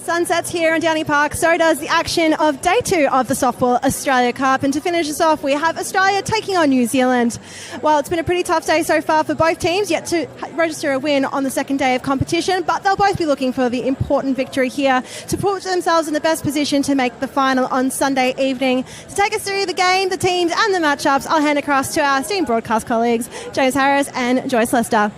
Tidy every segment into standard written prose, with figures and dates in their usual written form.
Sunsets here on Downy Park, so does the action of Day 2 of the Softball Australia Cup. And to finish us off, we have Australia taking on New Zealand. Well, it's been a pretty tough day so far for both teams, yet to register a win on the second day of competition, but they'll both be looking for the important victory here to put themselves in the best position to make the final on Sunday evening. To take us through the game, the teams and the matchups, I'll hand across to our esteemed broadcast colleagues, James Harris and Joyce Lester.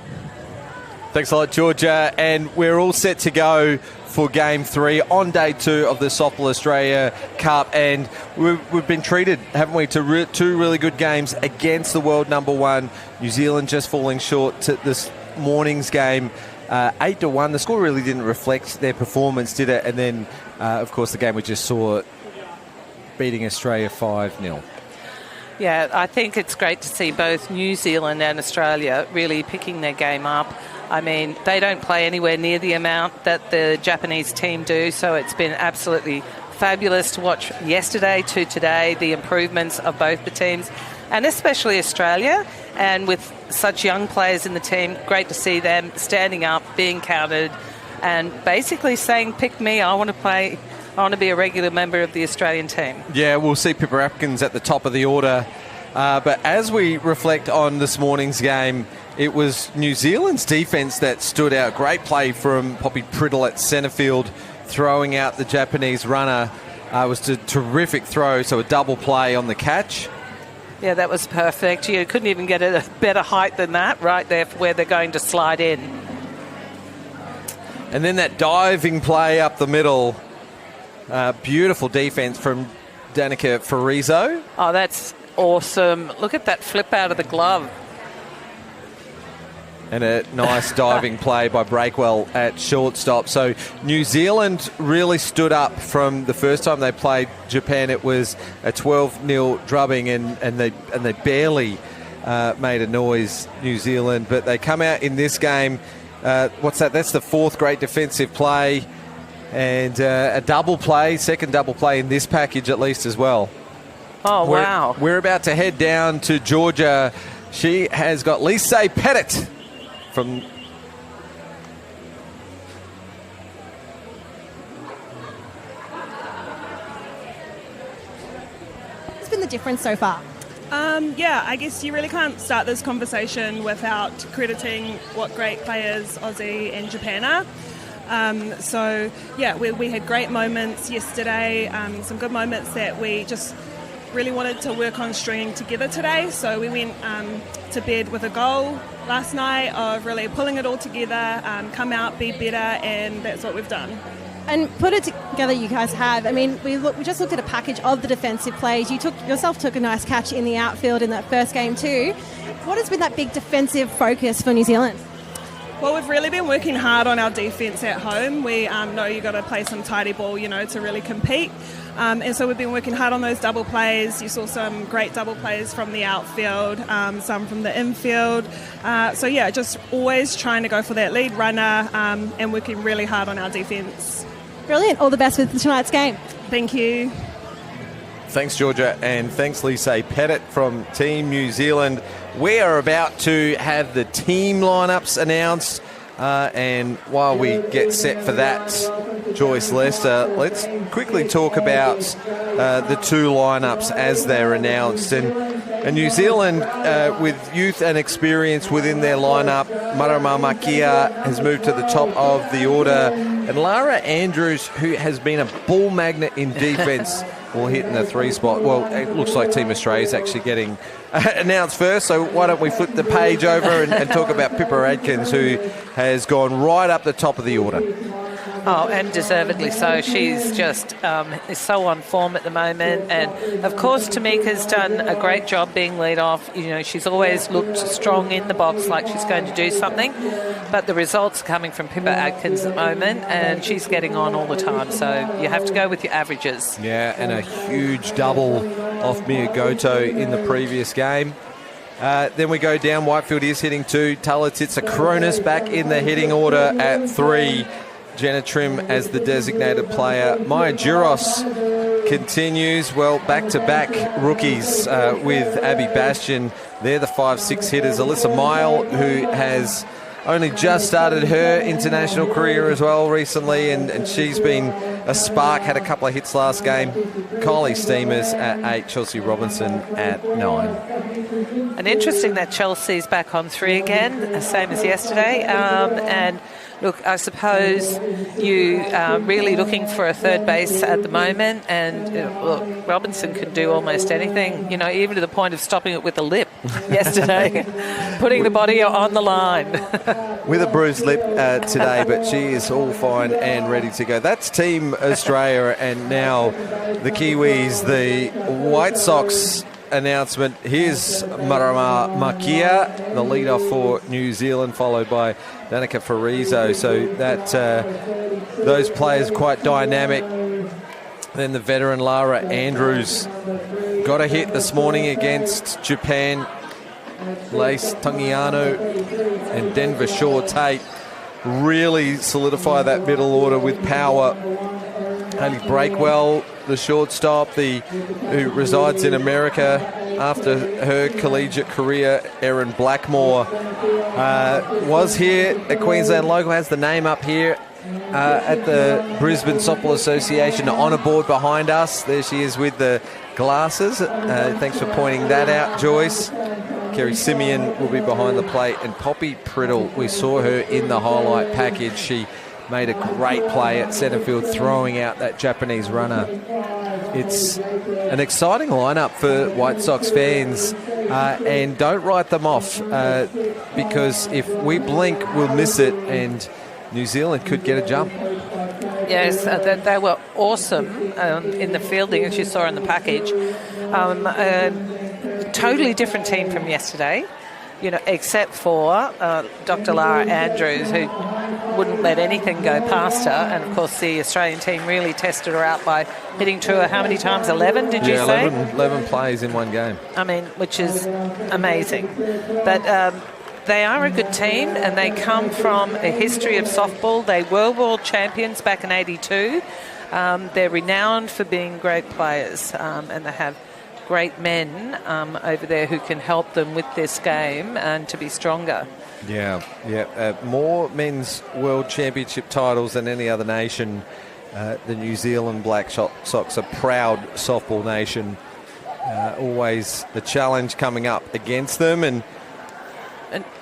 Thanks a lot, Georgia, and we're all set to go for Game 3 on Day 2 of the Softball Australia Cup, and we've been treated, haven't we, to two really good games against the world number one. New Zealand just falling short to this morning's game, 8-1. The score really didn't reflect their performance, did it? And then, of course, the game we just saw beating Australia 5-0. Yeah, I think it's great to see both New Zealand and Australia really picking their game up. I mean, they don't play anywhere near the amount that the Japanese team do, so it's been absolutely fabulous to watch yesterday to today, the improvements of both the teams, and especially Australia. And with such young players in the team, great to see them standing up, being counted, and basically saying, pick me, I want to play, I want to be a regular member of the Australian team. Yeah, we'll see Pippa Atkins at the top of the order. But as we reflect on this morning's game, it was New Zealand's defence that stood out. Great play from Poppy Priddle at centre field, throwing out the Japanese runner. It was a terrific throw, so a double play on the catch. Yeah, that was perfect. You couldn't even get a better height than that right there where they're going to slide in. And then that diving play up the middle. Beautiful defence from Danica Farizo. Oh, that's awesome. Look at that flip out of the glove. And a nice diving play by Breakwell at shortstop. So New Zealand really stood up from the first time they played Japan. It was a 12-0 drubbing, and they barely made a noise, New Zealand. But they come out in this game. What's that? That's the fourth great defensive play, and a double play, second double play in this package at least as well. Oh, wow. We're about to head down to Georgia. She has got Lisa Pettit from... What's been the difference so far? Yeah, I guess you really can't start this conversation without crediting what great players Aussie and Japan are. So, yeah, we had great moments yesterday, some good moments that we just really wanted to work on stringing together today. So we went to bed with a goal last night of really pulling it all together, come out, be better, and that's what we've done. And put it together, you guys have. I mean, we just looked at a package of the defensive plays. You took a nice catch in the outfield in that first game too. What has been that big defensive focus for New Zealand? Well, we've really been working hard on our defence at home. We know you've got to play some tidy ball, to really compete. And so we've been working hard on those double plays. You saw some great double plays from the outfield, some from the infield. So, yeah, just always trying to go for that lead runner and working really hard on our defence. Brilliant. All the best with tonight's game. Thank you. Thanks, Georgia, and thanks, Lisa Pettit from Team New Zealand. We are about to have the team lineups announced, and while we get set for that, Joyce Lester, let's quickly talk about the two lineups as they're announced. And New Zealand, with youth and experience within their lineup, Marama Makia has moved to the top of the order, and Lara Andrews, who has been a ball magnet in defence, will hit in the 3 spot. Well, it looks like Team Australia is actually getting announced first, so why don't we flip the page over and talk about Pippa Atkins, who has gone right up the top of the order. Oh, and deservedly so. She's just is so on form at the moment. And, of course, Tamika's done a great job being lead off. She's always looked strong in the box like she's going to do something. But the results are coming from Pippa Atkins at the moment, and she's getting on all the time. So you have to go with your averages. Yeah, and a huge double off Mia Goto in the previous game. Then we go down. Whitefield is hitting 2. Talatitsa Cronus back in the hitting order at 3. Jenna Trim as the designated player. Maya Juros continues. Well, back-to-back rookies with Abby Bastian. They're the 5-6 hitters. Alyssa Mile, who has only just started her international career as well recently, and she's been a spark, had a couple of hits last game. Kylie Steamers at 8, Chelsea Robinson at 9. And interesting that Chelsea's back on 3 again, same as yesterday. And look, I suppose you are really looking for a third base at the moment, and look, Robinson can do almost anything, even to the point of stopping it with a lip yesterday, putting the body on the line. With a bruised lip today, but she is all fine and ready to go. That's Team Australia, and now the Kiwis, the White Sox announcement. Here's Marama Makia, the leader for New Zealand, followed by Danica Farizo. So that those players quite dynamic. Then the veteran Lara Andrews got a hit this morning against Japan. Lace Tungiano and Denver Shaw Tate really solidify that middle order with power. Haley Breakwell, the shortstop, who resides in America after her collegiate career. Erin Blackmore was here at Queensland Local, has the name up here at the Brisbane Softball Association on a board behind us. There she is with the glasses. Thanks for pointing that out, Joyce. Kerry Simeon will be behind the plate, and Poppy Priddle, we saw her in the highlight package. She made a great play at centre field, throwing out that Japanese runner. It's an exciting lineup for White Sox fans, and don't write them off, because if we blink, we'll miss it, and New Zealand could get a jump. Yes, they were awesome in the fielding, as you saw in the package. Totally different team from yesterday, except for Dr. Lara Andrews, who wouldn't let anything go past her. And, of course, the Australian team really tested her out by hitting to her how many times? 11, did you say? 11 plays in one game. I mean, which is amazing. But they are a good team, and they come from a history of softball. They were world champions back in 82. They're renowned for being great players, and they have great men over there who can help them with this game and to be stronger. Yeah. More men's world championship titles than any other nation. The New Zealand Black Sox, a proud softball nation. Always the challenge coming up against them. And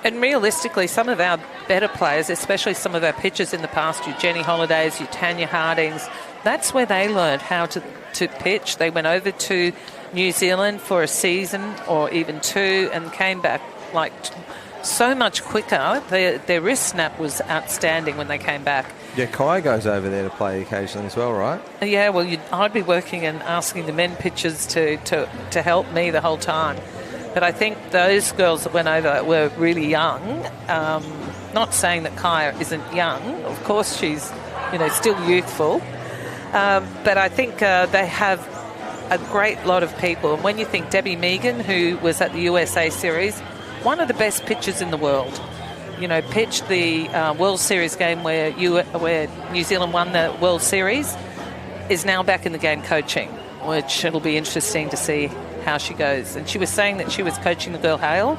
realistically, some of our better players, especially some of our pitchers in the past, your Jenny Holidays, your Tanya Hardings, that's where they learned how to pitch. They went over to New Zealand for a season or even 2 and came back so much quicker. Their wrist snap was outstanding when they came back. Yeah, Kai goes over there to play occasionally as well, right? Yeah, well, I'd be working and asking the men pitchers to help me the whole time. But I think those girls that went over were really young. Not saying that Kai isn't young. Of course, she's still youthful. But I think they have a great lot of people. And when you think Debbie Megan, who was at the USA Series, one of the best pitchers in the world, pitched the World Series game where New Zealand won the World Series, is now back in the game coaching, which it'll be interesting to see how she goes. And she was saying that she was coaching the girl Hale,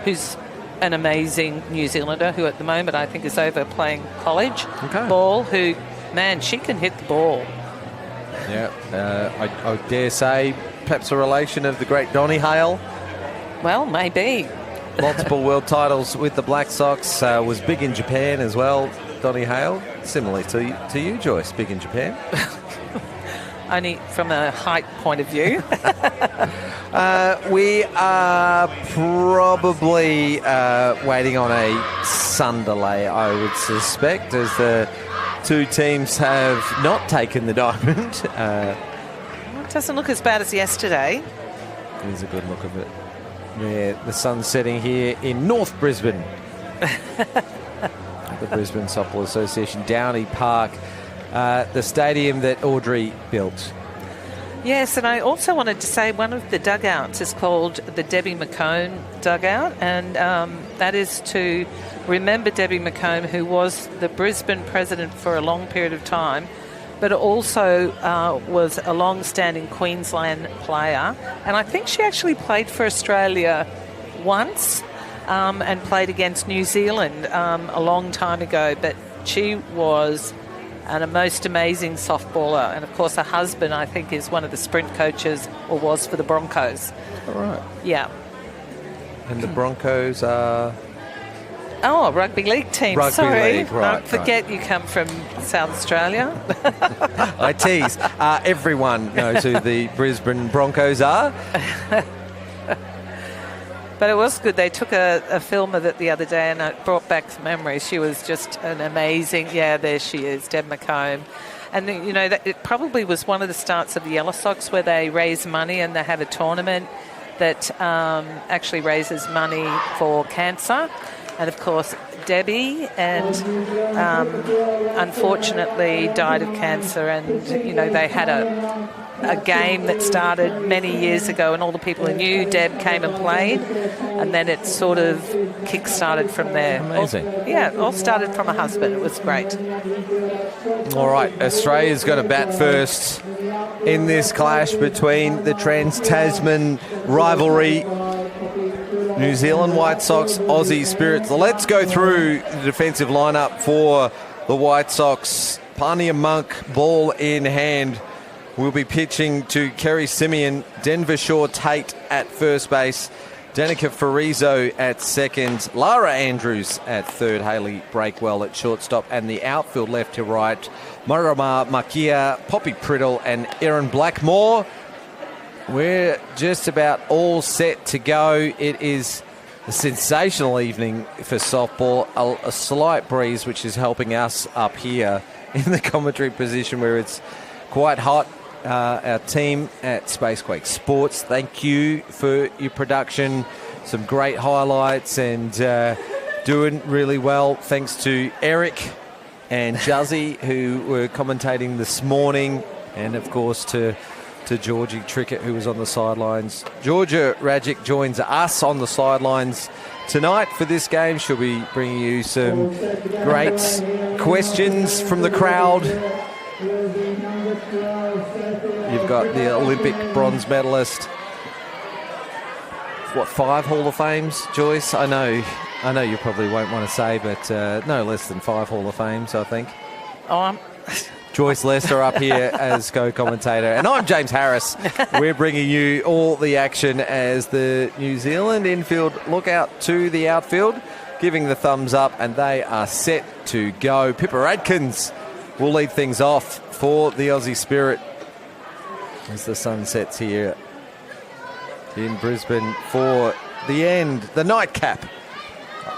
who's an amazing New Zealander who at the moment I think is over playing college ball, who, man, she can hit the ball. Yeah, I dare say perhaps a relation of the great Donny Hale. Well, maybe. Multiple world titles with the Black Sox, was big in Japan as well, Donny Hale. Similarly to you, Joyce, big in Japan. Only from a height point of view. We are probably waiting on a sun delay, I would suspect, as the two teams have not taken the diamond. It doesn't look as bad as yesterday. Here's a good look of it. Yeah, the sun's setting here in North Brisbane. The Brisbane Softball Association, Downy Park, the stadium that Audrey built. Yes, and I also wanted to say one of the dugouts is called the Debbie McCone dugout, and that is to remember Debbie McCone, who was the Brisbane president for a long period of time, but also was a long-standing Queensland player. And I think she actually played for Australia once, and played against New Zealand a long time ago. But she was a most amazing softballer. And, of course, her husband, I think, is one of the sprint coaches, or was, for the Broncos. All right. Yeah. And the Broncos are... Oh, rugby league team. Rugby Sorry. league, right, Don't forget you come from South Australia. I tease. Everyone knows who the Brisbane Broncos are. But it was good. They took a film of it the other day and it brought back some memories. She was just an amazing... Yeah, there she is, Deb McComb. And, you know, it probably was one of the starts of the Yellow Sox where they raise money and they have a tournament that actually raises money for cancer. And, of course, Debbie unfortunately died of cancer, and, you know, they had a game that started many years ago and all the people who knew Deb came and played, and then it sort of kick-started from there. Amazing. It all started from a husband. It was great. All right, Australia's going to bat first in this clash between the Trans-Tasman rivalry. New Zealand White Sox, Aussie Spirits. Let's go through the defensive lineup for the White Sox. Pania Monk, ball in hand, will be pitching to Kerry Simeon, Denver Shaw Tate at first base, Danica Farizo at second, Lara Andrews at third, Hayley Breakwell at shortstop, and the outfield left to right, Marama Makia, Poppy Priddle and Erin Blackmore. We're just about all set to go. It is a sensational evening for softball. A slight breeze, which is helping us up here in the commentary position where it's quite hot. Our team at Spacequake Sports, thank you for your production. Some great highlights and doing really well. Thanks to Eric and Juzzy, who were commentating this morning, and, of course, to Georgie Trickett, who was on the sidelines. Georgia Rajic joins us on the sidelines tonight for this game. She'll be bringing you some great questions from the crowd. You've got the Olympic bronze medalist. 5 Hall of Fames, Joyce? I know you probably won't want to say, but no less than 5 Hall of Fames, I think. Joyce Lester up here as co-commentator. And I'm James Harris. We're bringing you all the action as the New Zealand infield look out to the outfield, giving the thumbs up, and they are set to go. Pippa Adkins will lead things off for the Aussie Spirit as the sun sets here in Brisbane for the end, the nightcap,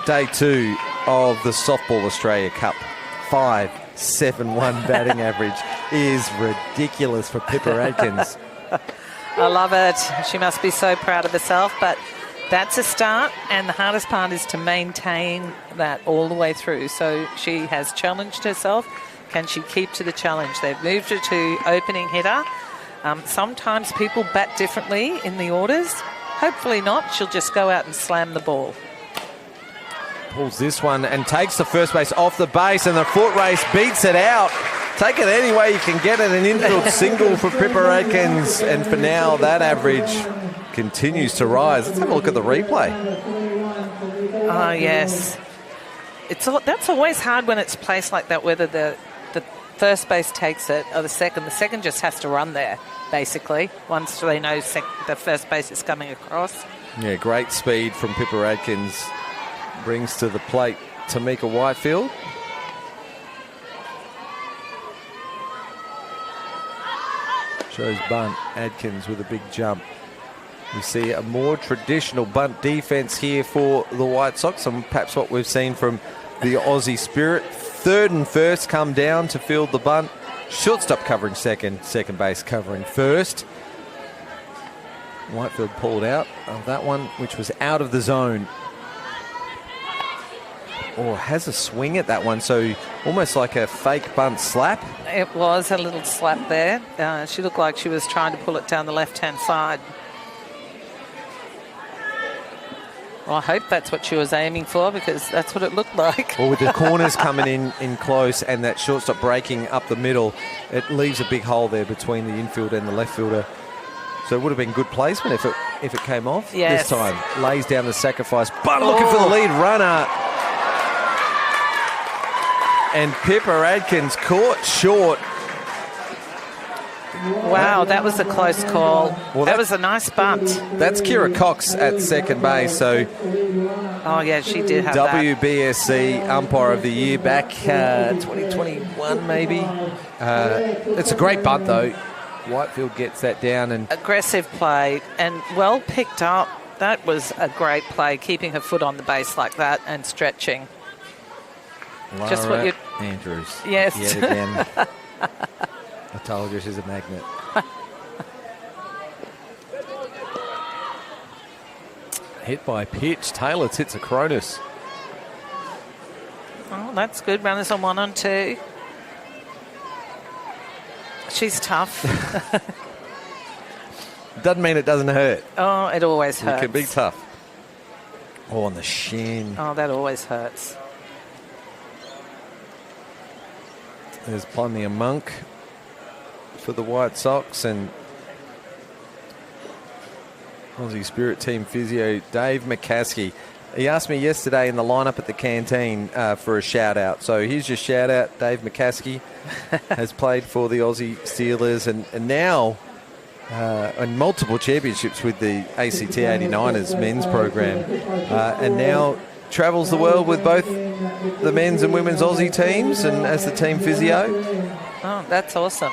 day 2 of the Softball Australia Cup. 5.71 batting average is ridiculous for Pippa Adkins. I love it. She must be so proud of herself, but that's a start, and the hardest part is to maintain that all the way through. So she has challenged herself. Can she keep to the challenge? They've moved her to opening hitter. Sometimes people bat differently in the orders. Hopefully not. She'll just go out and slam the ball. Pulls this one and takes the first base off the base, and the foot race beats it out. Take it any way you can get it. An infield single for Pippa Adkins, and for now that average continues to rise. Let's have a look at the replay. Oh, yes. That's always hard when it's placed like that, whether the first base takes it or the second. The second just has to run there, basically, once they know the first base is coming across. Yeah, great speed from Pippa Adkins. Brings to the plate Tamika Whitefield. Shows bunt. Adkins with a big jump. We see a more traditional bunt defense here for the White Sox, and perhaps what we've seen from the Aussie Spirit. Third and first come down to field the bunt. Shortstop covering second, second base covering first. Whitefield pulled out of that one, which was out of the zone. Or has a swing at that one, so almost like a fake bunt slap. It was a little slap there. She looked like she was trying to pull it down the left-hand side. Well, I hope that's what she was aiming for, because that's what it looked like. Well, with the corners coming in close and that shortstop breaking up the middle, it leaves a big hole there between the infield and the left fielder. So it would have been good placement if it came off. Yes. This time lays down the sacrifice, but looking for the lead runner. And Pippa Adkins caught short. Wow, that was a close call. Well, that was a nice bunt. That's Kira Cox at second base. So Oh, yeah, she did have that. WBSC Umpire of the Year back 2021 maybe. It's a great bunt though. Whitefield gets that down and Aggressive play and well picked up. That was a great play, keeping her foot on the base like that and stretching. Just what Lara you... Andrews. Yes. Yet again. I told you she's a magnet. Hit by pitch. Taylor hits a Cronus. Oh, that's good. Runners on 1 and 2. She's tough. Doesn't mean it doesn't hurt. Oh, it always hurts. It can be tough. Oh, on the shin. Oh, that always hurts. There's Plummy a Monk for the White Sox, and Aussie Spirit Team physio Dave McCaskey. He asked me yesterday in the lineup at the canteen for a shout out. So here's your shout out. Dave McCaskey has played for the Aussie Steelers and now in multiple championships with the ACT 89ers men's program, and now travels the world with both the men's and women's Aussie teams and as the team physio. Oh, that's awesome.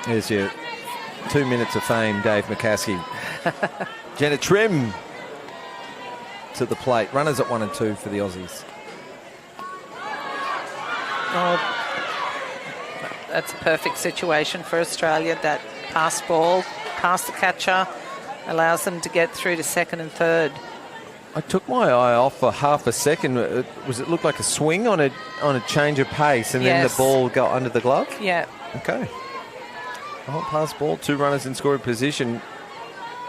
Here's your 2 minutes of fame, Dave McCaskey. Jenna Trim to the plate. Runners at 1 and 2 for the Aussies. Oh, that's a perfect situation for Australia. That pass ball, past the catcher, allows them to get through to second and third. I took my eye off for half a second. It looked like a swing on a change of pace, and then the ball got under the glove? Yeah. Okay. Oh, pass ball, 2 runners in scoring position.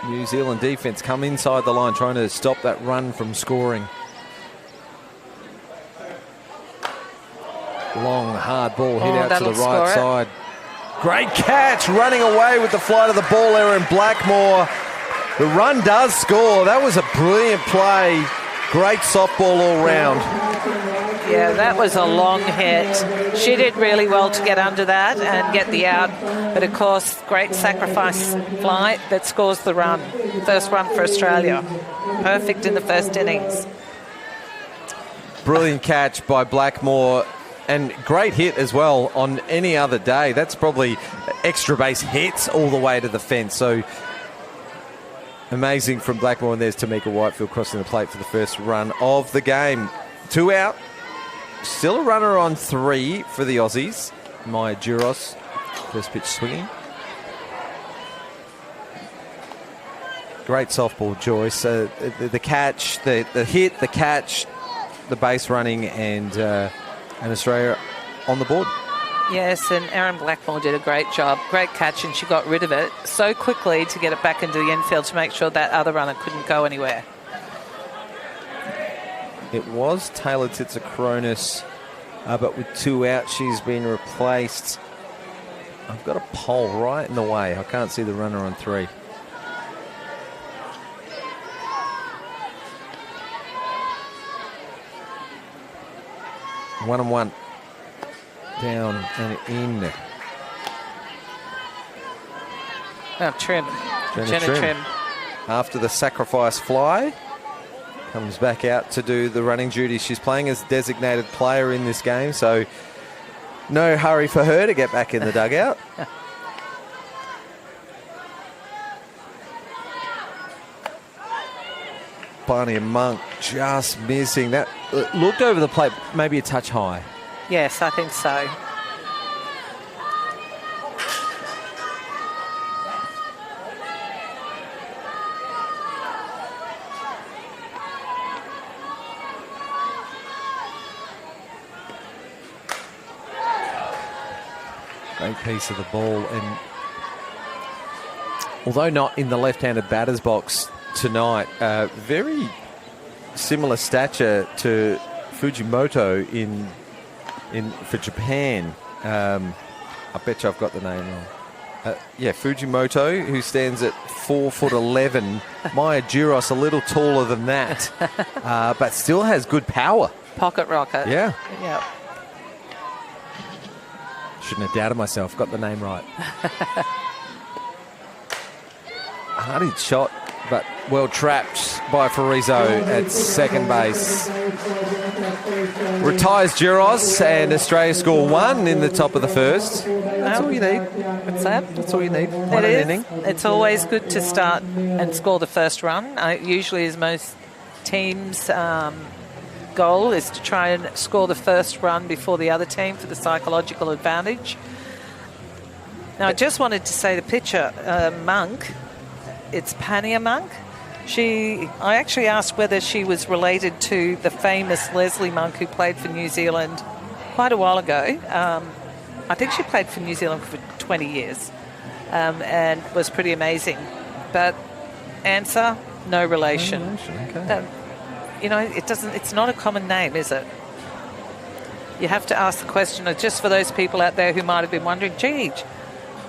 New Zealand defence come inside the line trying to stop that run from scoring. Long, hard ball hit out to the right side. Great catch, running away with the flight of the ball, Erin Blackmore. The run does score. That was a brilliant play. Great softball all round. Yeah, that was a long hit. She did really well to get under that and get the out. But, of course, great sacrifice flight that scores the run. First run for Australia. Perfect in the first innings. Brilliant catch by Blackmore. And great hit as well on any other day. That's probably extra base hits all the way to the fence. So amazing from Blackmore. And there's Tamika Whitefield crossing the plate for the first run of the game. 2 out. Still a runner on 3 for the Aussies. Maya Juros, first pitch swinging. Great softball, Joyce. The catch, the hit, the catch, the base running, and Australia on the board. Yes, and Erin Blackmore did a great job. Great catch, and she got rid of it so quickly to get it back into the infield to make sure that other runner couldn't go anywhere. It was Taylor Titsakronis, but with 2 out, she's been replaced. I've got a pole right in the way. I can't see the runner on 3. One and 1. Down and in. Oh, Trim. Jenna Trim. After the sacrifice fly, comes back out to do the running duty. She's playing as designated player in this game, so no hurry for her to get back in the dugout. Barney and Monk just missing. That looked over the plate, maybe a touch high. Yes, I think so. Great piece of the ball, and although not in the left-handed batter's box tonight, very similar stature to Fujimoto in for Japan. I bet you I've got the name wrong. Yeah, Fujimoto, who stands at 4'11". Maya Duros, a little taller than that, but still has good power. Pocket rocket. Yeah. Yep. Shouldn't have doubted myself. Got the name right. Hard shot, but well trapped by Farizo at second base. Retires Duros, and Australia score 1 in the top of the first. That's all you need. What's that? That's all you need. It is. It's always good to start and score the first run. Usually, as most teams' goal is to try and score the first run before the other team for the psychological advantage. Now, I just wanted to say the pitcher, Monk, it's Pania Monk. I actually asked whether she was related to the famous Leslie Monk who played for New Zealand quite a while ago. I think she played for New Zealand for 20 years and was pretty amazing. But answer, no relation. No relation, okay. It's not a common name, is it? You have to ask the question, just for those people out there who might have been wondering, gee,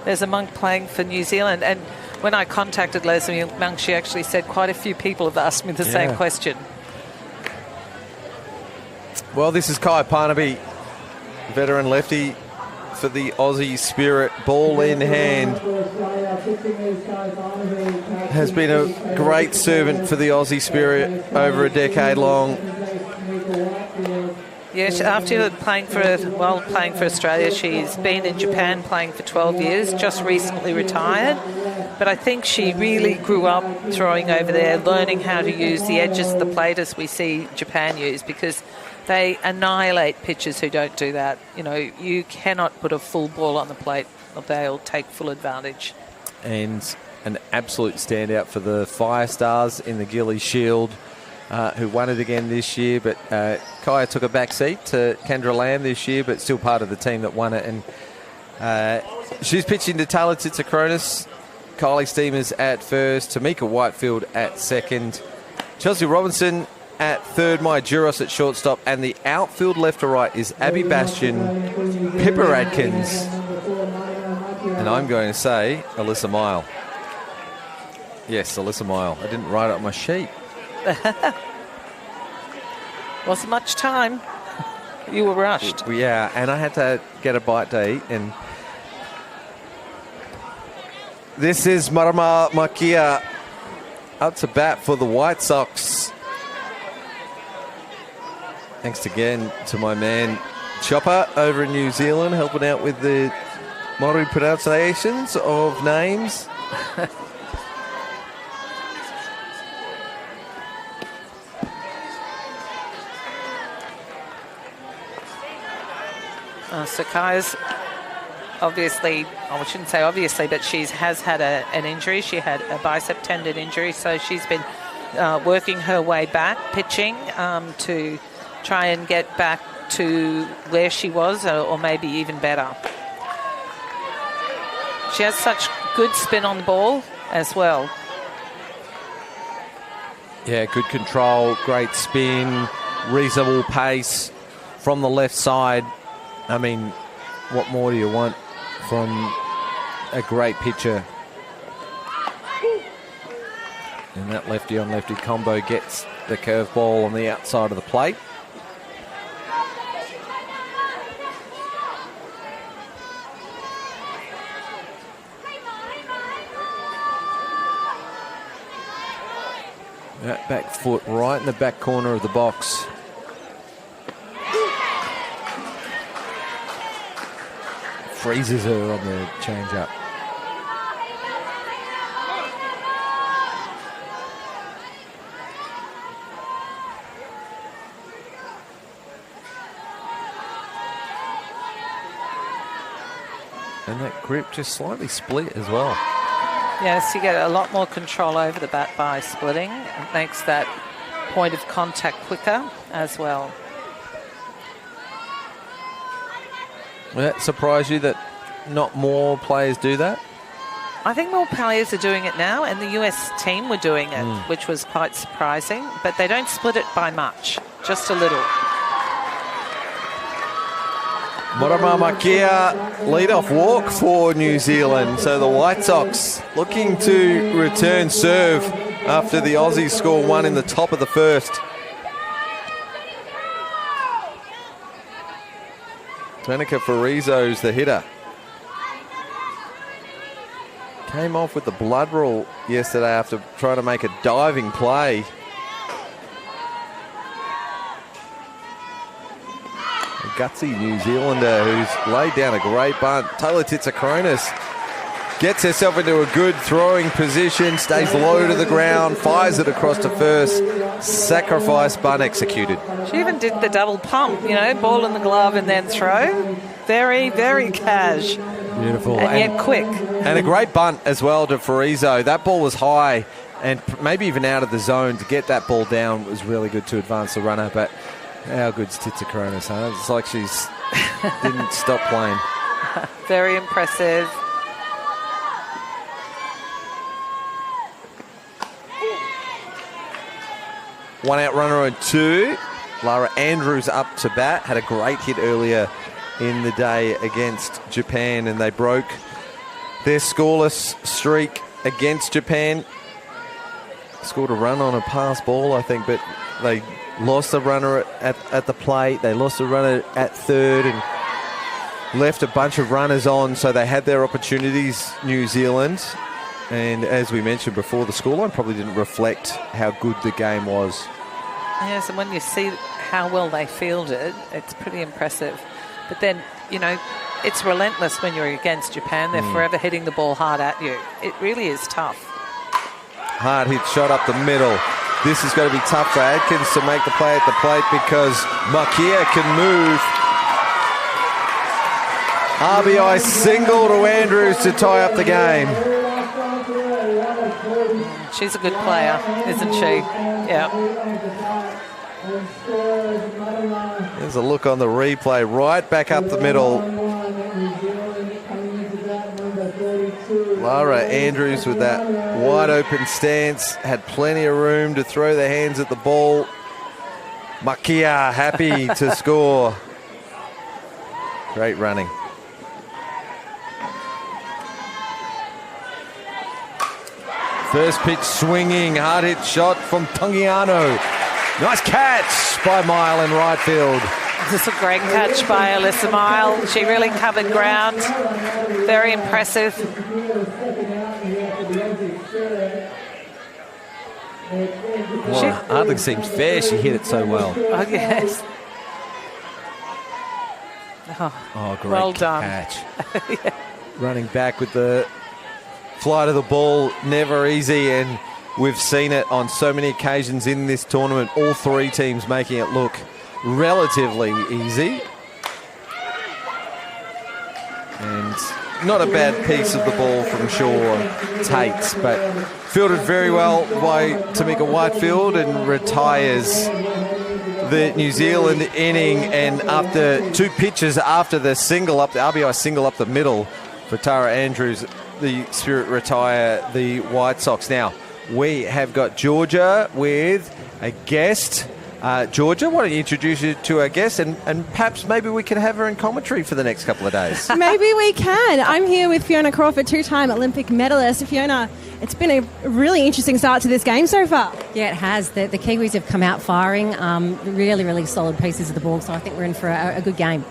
there's a Monk playing for New Zealand. And when I contacted Leslie Monk, she actually said quite a few people have asked me the same question. Well, this is Kai Parnaby, veteran lefty for the Aussie Spirit. Ball in hand. Has been a great servant for the Aussie Spirit over a decade long. Yes, after playing for Australia, she's been in Japan playing for 12 years, just recently retired. But I think she really grew up throwing over there, learning how to use the edges of the plate as we see Japan use, because they annihilate pitchers who don't do that. You cannot put a full ball on the plate or they'll take full advantage. And an absolute standout for the Fire Stars in the Gillies Shield, who won it again this year. But Kaya took a back seat to Kendra Lamb this year, but still part of the team that won it. And she's pitching to Taylor Tsitsikronis, Kylie Steamers at first, Tamika Whitefield at second, Chelsea Robinson at third, Maya Duros at shortstop, and the outfield left to right is Abby Bastian, Pippa Adkins, and I'm going to say Alyssa Mile. Yes, Alyssa Mile. I didn't write it on my sheet. Wasn't much time. You were rushed. Yeah, and I had to get a bite to eat. And this is Marama Makia up to bat for the White Sox. Thanks again to my man Chopper over in New Zealand, helping out with the Maori pronunciations of names. Sakai's obviously, I shouldn't say obviously, but she has had an injury. She had a bicep tendon injury, so she's been working her way back, pitching to try and get back to where she was, or maybe even better. She has such good spin on the ball as well. Yeah, good control, great spin, reasonable pace from the left side. I mean, what more do you want from a great pitcher? And that lefty on lefty combo gets the curveball on the outside of the plate. That back foot right in the back corner of the box. Freezes her on the change-up. And that grip just slightly split as well. Yes, you get a lot more control over the bat by splitting. It makes that point of contact quicker as well. Will that surprise you that not more players do that? I think more players are doing it now, and the US team were doing it, which was quite surprising. But they don't split it by much, just a little. Morama Makia lead-off walk for New Zealand. So the White Sox looking to return serve after the Aussies score one in the top of the first. Tanika Farizo's the hitter. Came off with the blood rule yesterday after trying to make a diving play. A gutsy New Zealander who's laid down a great bunt. Taylor Titsakronis gets herself into a good throwing position, stays low to the ground, fires it across to first. Sacrifice bunt executed. She even did the double pump, ball in the glove and then throw. Very, very cash. Beautiful. And yet quick. And a great bunt as well to Farizo. That ball was high and maybe even out of the zone. To get that ball down was really good to advance the runner. But how good's Titsakronis, huh? It's like she's didn't stop playing. Very impressive. One out runner on two. Lara Andrews up to bat. Had a great hit earlier in the day against Japan, and they broke their scoreless streak against Japan. Scored a run on a pass ball, I think, but they lost a runner at the plate. They lost a runner at third and left a bunch of runners on, so they had their opportunities, New Zealand. And as we mentioned before, the scoreline probably didn't reflect how good the game was. Yes, and when you see how well they fielded, it's pretty impressive. But then, it's relentless when you're against Japan. They're forever hitting the ball hard at you. It really is tough. Hard hit shot up the middle. This is going to be tough for Adkins to make the play at the plate because Makia can move. RBI single to Andrews to tie up the game. She's a good player, isn't she? Yeah. There's a look on the replay, right back up the middle. Lara Andrews with that wide open stance, had plenty of room to throw their hands at the ball. Makia happy to score. Great running. First pitch swinging, hard hit shot from Tongiano. Nice catch by Mile in right field. This is a great catch by Alyssa Mile. She really covered ground. Very impressive. Well, hardly seems fair. She hit it so well. Oh, yes. Oh, great well done. catch. Yeah. Running back with the flight of the ball, never easy, and we've seen it on so many occasions in this tournament. All three teams making it look relatively easy. And not a bad piece of the ball from Shaw Tates, but fielded very well by Tamika Whitefield and retires the New Zealand inning. And after two pitches after the single up, the RBI single up the middle for Tara Andrews, the Spirit retire the White Sox. Now, we have got Georgia with a guest. Georgia, why don't you introduce you to our guest and perhaps maybe we can have her in commentary for the next couple of days. Maybe we can. I'm here with Fiona Crawford, two-time Olympic medalist. Fiona, it's been a really interesting start to this game so far. Yeah, it has. The Kiwis have come out firing really, really solid pieces of the ball, so I think we're in for a good game.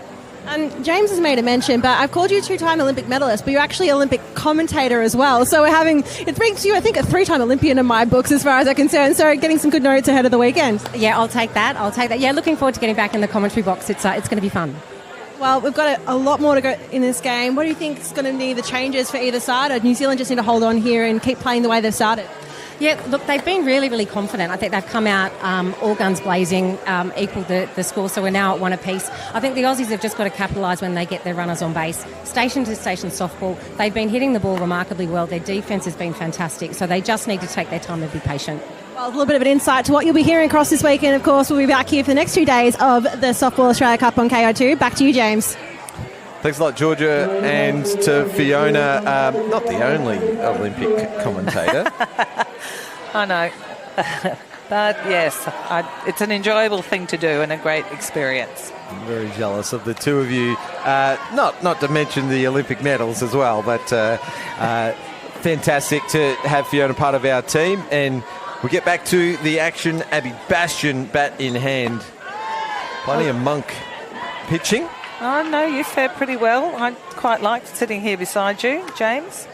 And James has made a mention, but I've called you a two-time Olympic medalist, but you're actually an Olympic commentator as well. So it brings you, I think, a three-time Olympian in my books as far as I'm concerned. So getting some good notes ahead of the weekend. Yeah, I'll take that. Yeah, looking forward to getting back in the commentary box. It's going to be fun. Well, we've got a lot more to go in this game. What do you think is going to need the changes for either side? Or New Zealand just need to hold on here and keep playing the way they've started? Yeah, look, they've been really, really confident. I think they've come out all guns blazing, equalled the score, so we're now at one apiece. I think the Aussies have just got to capitalise when they get their runners on base. Station-to-station softball, they've been hitting the ball remarkably well. Their defence has been fantastic, so they just need to take their time and be patient. Well, a little bit of an insight to what you'll be hearing across this weekend. Of course, we'll be back here for the next 2 days of the Softball Australia Cup on KO2. Back to you, James. Thanks a lot, Georgia, and to Fiona, not the only Olympic commentator. I know. But yes, it's an enjoyable thing to do and a great experience. I'm very jealous of the two of you. Not to mention the Olympic medals as well, but fantastic to have Fiona part of our team. And we get back to the action. Abby Bastion, bat in hand. Plenty of Monk pitching. Oh, no, you fared pretty well. I quite liked sitting here beside you, James.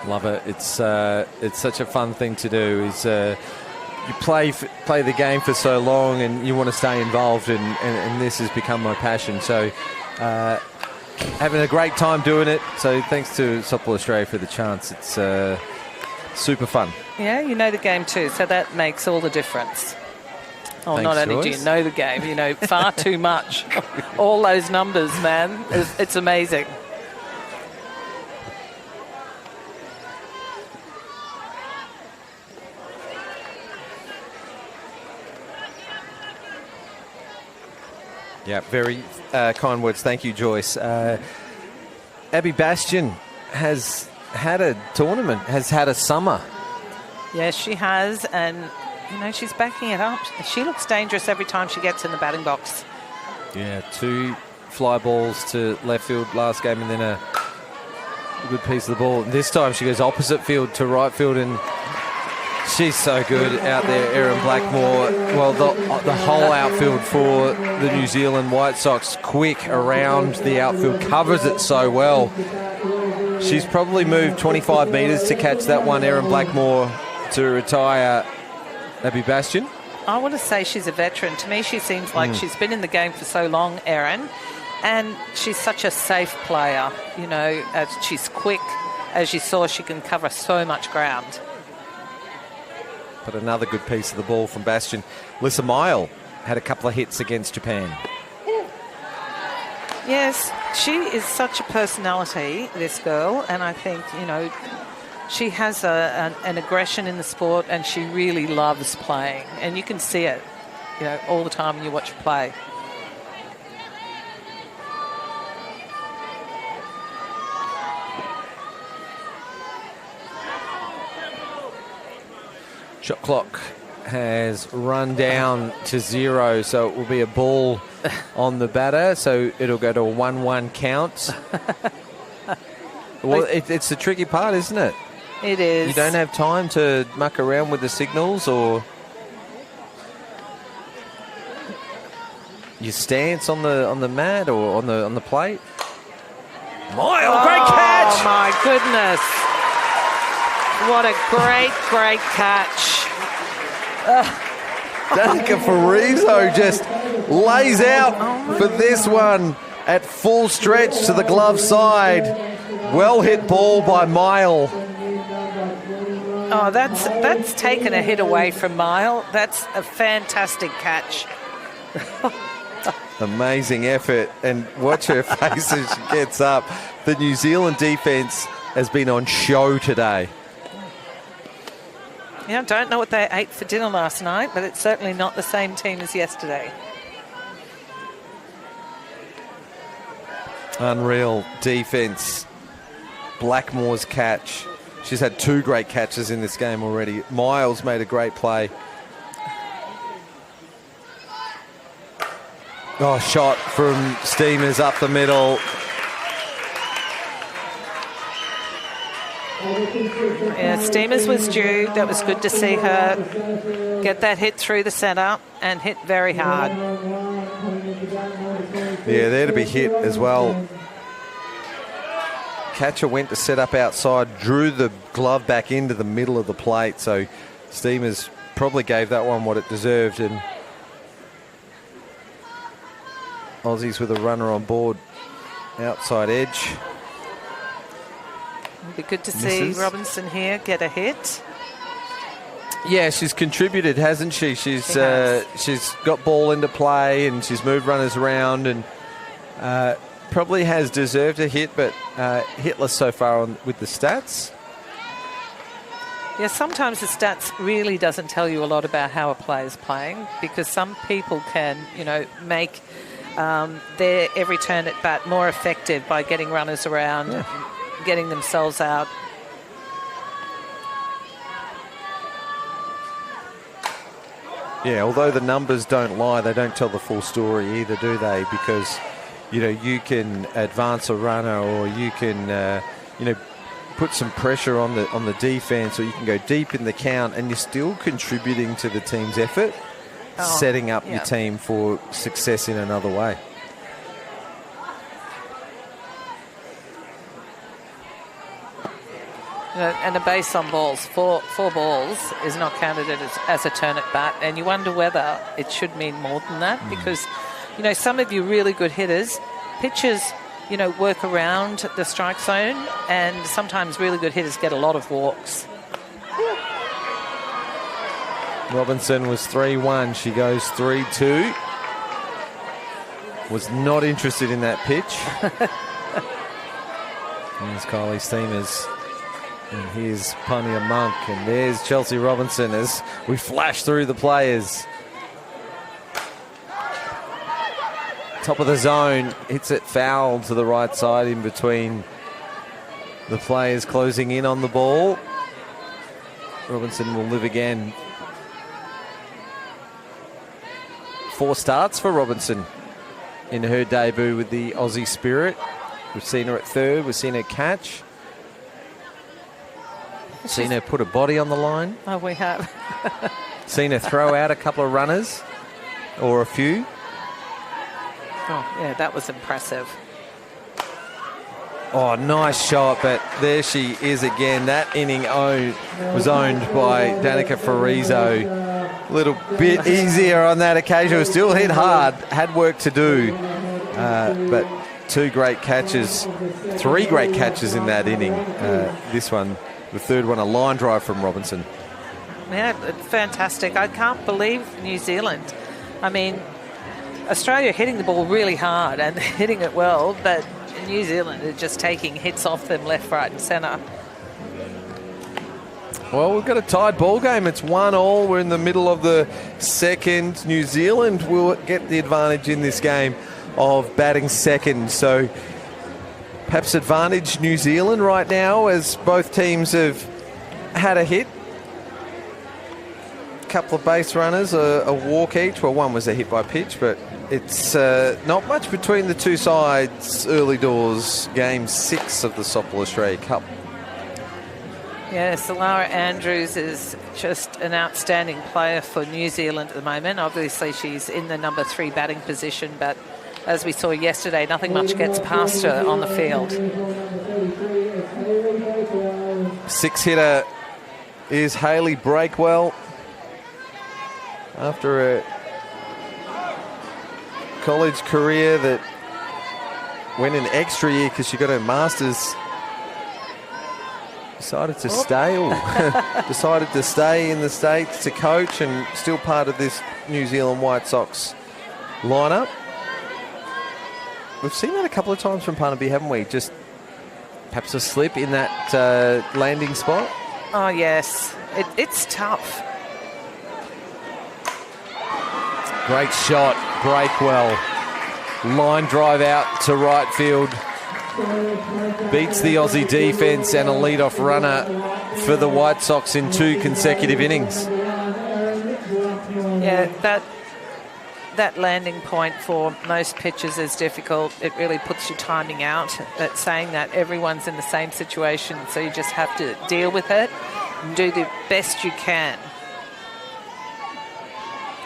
Love it. It's such a fun thing to do. You play the game for so long and you want to stay involved, and this has become my passion. So having a great time doing it. So thanks to Softball Australia for the chance. It's super fun. Yeah, you know the game too, so that makes all the difference. Oh, Thanks, not only Joyce. do you know the game, you know far too much. All those numbers, man, it's amazing. Yeah, very kind words. Thank you, Joyce. Abby Bastion has had a tournament, has had a summer. Yes, she has, and you know she's backing it up. She looks dangerous every time she gets in the batting box. Yeah, 2 fly balls to left field last game, and then a good piece of the ball. This time she goes opposite field to right field, and she's so good out there, Erin Blackmore. Well, the whole outfield for the New Zealand White Sox, quick around the outfield, covers it so well. She's probably moved 25 metres to catch that one, Erin Blackmore, to retire Abby Bastion. I want to say she's a veteran. To me, she seems like she's been in the game for so long, Erin, and she's such a safe player. You know, she's quick. As you saw, she can cover so much ground. But another good piece of the ball from Bastion. Lissa Mile had a couple of hits against Japan. Yes, she is such a personality, this girl, and I think, you know, she has an aggression in the sport, and she really loves playing, and you can see it, you know, all the time when you watch her play. Shot clock has run down to 0, so it will be a ball on the batter, so it'll go to a 1-1 count. Well, it's the tricky part, isn't it? It is. You don't have time to muck around with the signals or your stance on the mat or on the plate. Mile, great catch! Oh my goodness! What a great catch! Danica Farizo just lays out for this one at full stretch to the glove side. Well hit ball by Mile. Oh, that's taken a hit away from Mile. That's a fantastic catch. Amazing effort, and watch her face as she gets up. The New Zealand defence has been on show today. Yeah, I don't know what they ate for dinner last night, but it's certainly not the same team as yesterday. Unreal defence. Blackmore's catch. She's had 2 great catches in this game already. Miles made a great play. Oh, shot from Steamers up the middle. Yeah, Steamers was due. That was good to see her get that hit through the centre and hit very hard. Yeah, there to be hit as well. Catcher went to set up outside, drew the glove back into the middle of the plate, so Steamers probably gave that one what it deserved, and Aussies with a runner on board, outside edge. It'll be good to see Robinson here get a hit. Yeah, she's contributed, hasn't she? She's got ball into play and she's moved runners around, and probably has deserved a hit, but hitless so far with the stats. Yeah, sometimes the stats really doesn't tell you a lot about how a player's playing, because some people can, you know, make their every turn at bat more effective by getting runners around, getting themselves out. Yeah, although the numbers don't lie, they don't tell the full story either, do they? Because, you can advance a runner, or you can, put some pressure on the defense, or you can go deep in the count, and you're still contributing to the team's effort, setting up your team for success in another way. And a base on balls, four balls is not counted as a turn at bat, and you wonder whether it should mean more than that, because some of you really good hitters, pitchers work around the strike zone, and sometimes really good hitters get a lot of walks. Robinson was 3-1. She goes 3-2. Was not interested in that pitch. Here's Kylie Steamers. And here's Pania Monk. And there's Chelsea Robinson as we flash through the players. Top of the zone. Hits it foul to the right side in between the players closing in on the ball. Robinson will live again. 4 starts for Robinson in her debut with the Aussie Spirit. We've seen her at third. We've seen her catch. Seen her put a body on the line. Oh, we have. Seen her throw out a couple of runners, or a few. Oh, yeah, that was impressive. Oh, nice shot, but there she is again. That inning was owned by Danica Farizo. A little bit easier on that occasion. It was still hit hard, had work to do, but 2 great catches, 3 great catches in that inning. This one, the third one, a line drive from Robinson. Yeah, fantastic. I can't believe New Zealand. I mean, Australia hitting the ball really hard and hitting it well, but New Zealand are just taking hits off them left, right and centre. Well, we've got a tied ball game. It's 1-1. We're in the middle of the second. New Zealand will get the advantage in this game of batting second. So perhaps advantage New Zealand right now, as both teams have had a hit. A couple of base runners, a walk each. Well, one was a hit by pitch, but it's not much between the two sides early doors. Game 6 of the Softball Australia Cup. Yeah, Solara Andrews is just an outstanding player for New Zealand at the moment. Obviously, she's in the number 3 batting position, but as we saw yesterday, nothing much gets past her on the field. 6-hitter is Hayley Breakwell. After a college career that went an extra year because she got her master's, decided to stay in the States to coach, and still part of this New Zealand White Sox lineup. We've seen that a couple of times from Parnaby, haven't we? Just perhaps a slip in that landing spot. Oh, yes. It's tough. Great shot, Breakwell. Line drive out to right field. Beats the Aussie defence and a leadoff runner for the White Sox in 2 consecutive innings. Yeah, that landing point for most pitchers is difficult. It really puts your timing out. That's saying that everyone's in the same situation, so you just have to deal with it and do the best you can.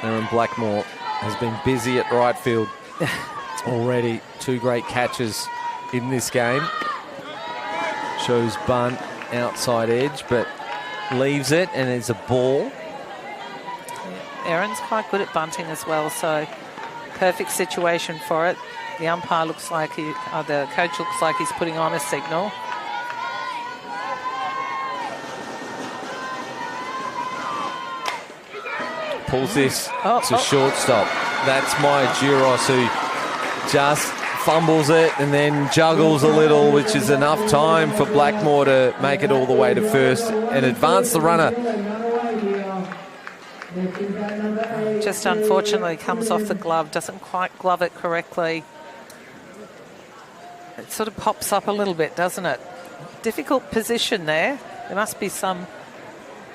Erin Blackmore has been busy at right field already. 2 great catches in this game. Shows bunt outside edge, but leaves it, and it's a ball. Erin's quite good at bunting as well, so perfect situation for it. The umpire looks like the coach looks like he's putting on a signal. Pulls this to shortstop. That's Maya Giros, who just fumbles it and then juggles a little, which is enough time for Blackmore to make it all the way to first and advance the runner. Just unfortunately comes off the glove, doesn't quite glove it correctly. It sort of pops up a little bit, doesn't it? Difficult position there. There must be some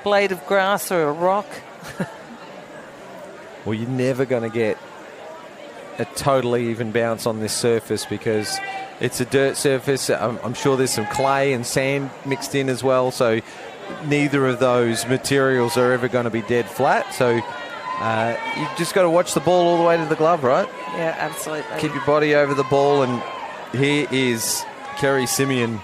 blade of grass or a rock. well, you're never going to get a totally even bounce on this surface because it's a dirt surface. I'm sure there's some clay and sand mixed in as well, so neither of those materials are ever going to be dead flat. So you just got to watch the ball all the way to the glove, right? Yeah, absolutely. Keep your body over the ball, and here is Kerry Simeon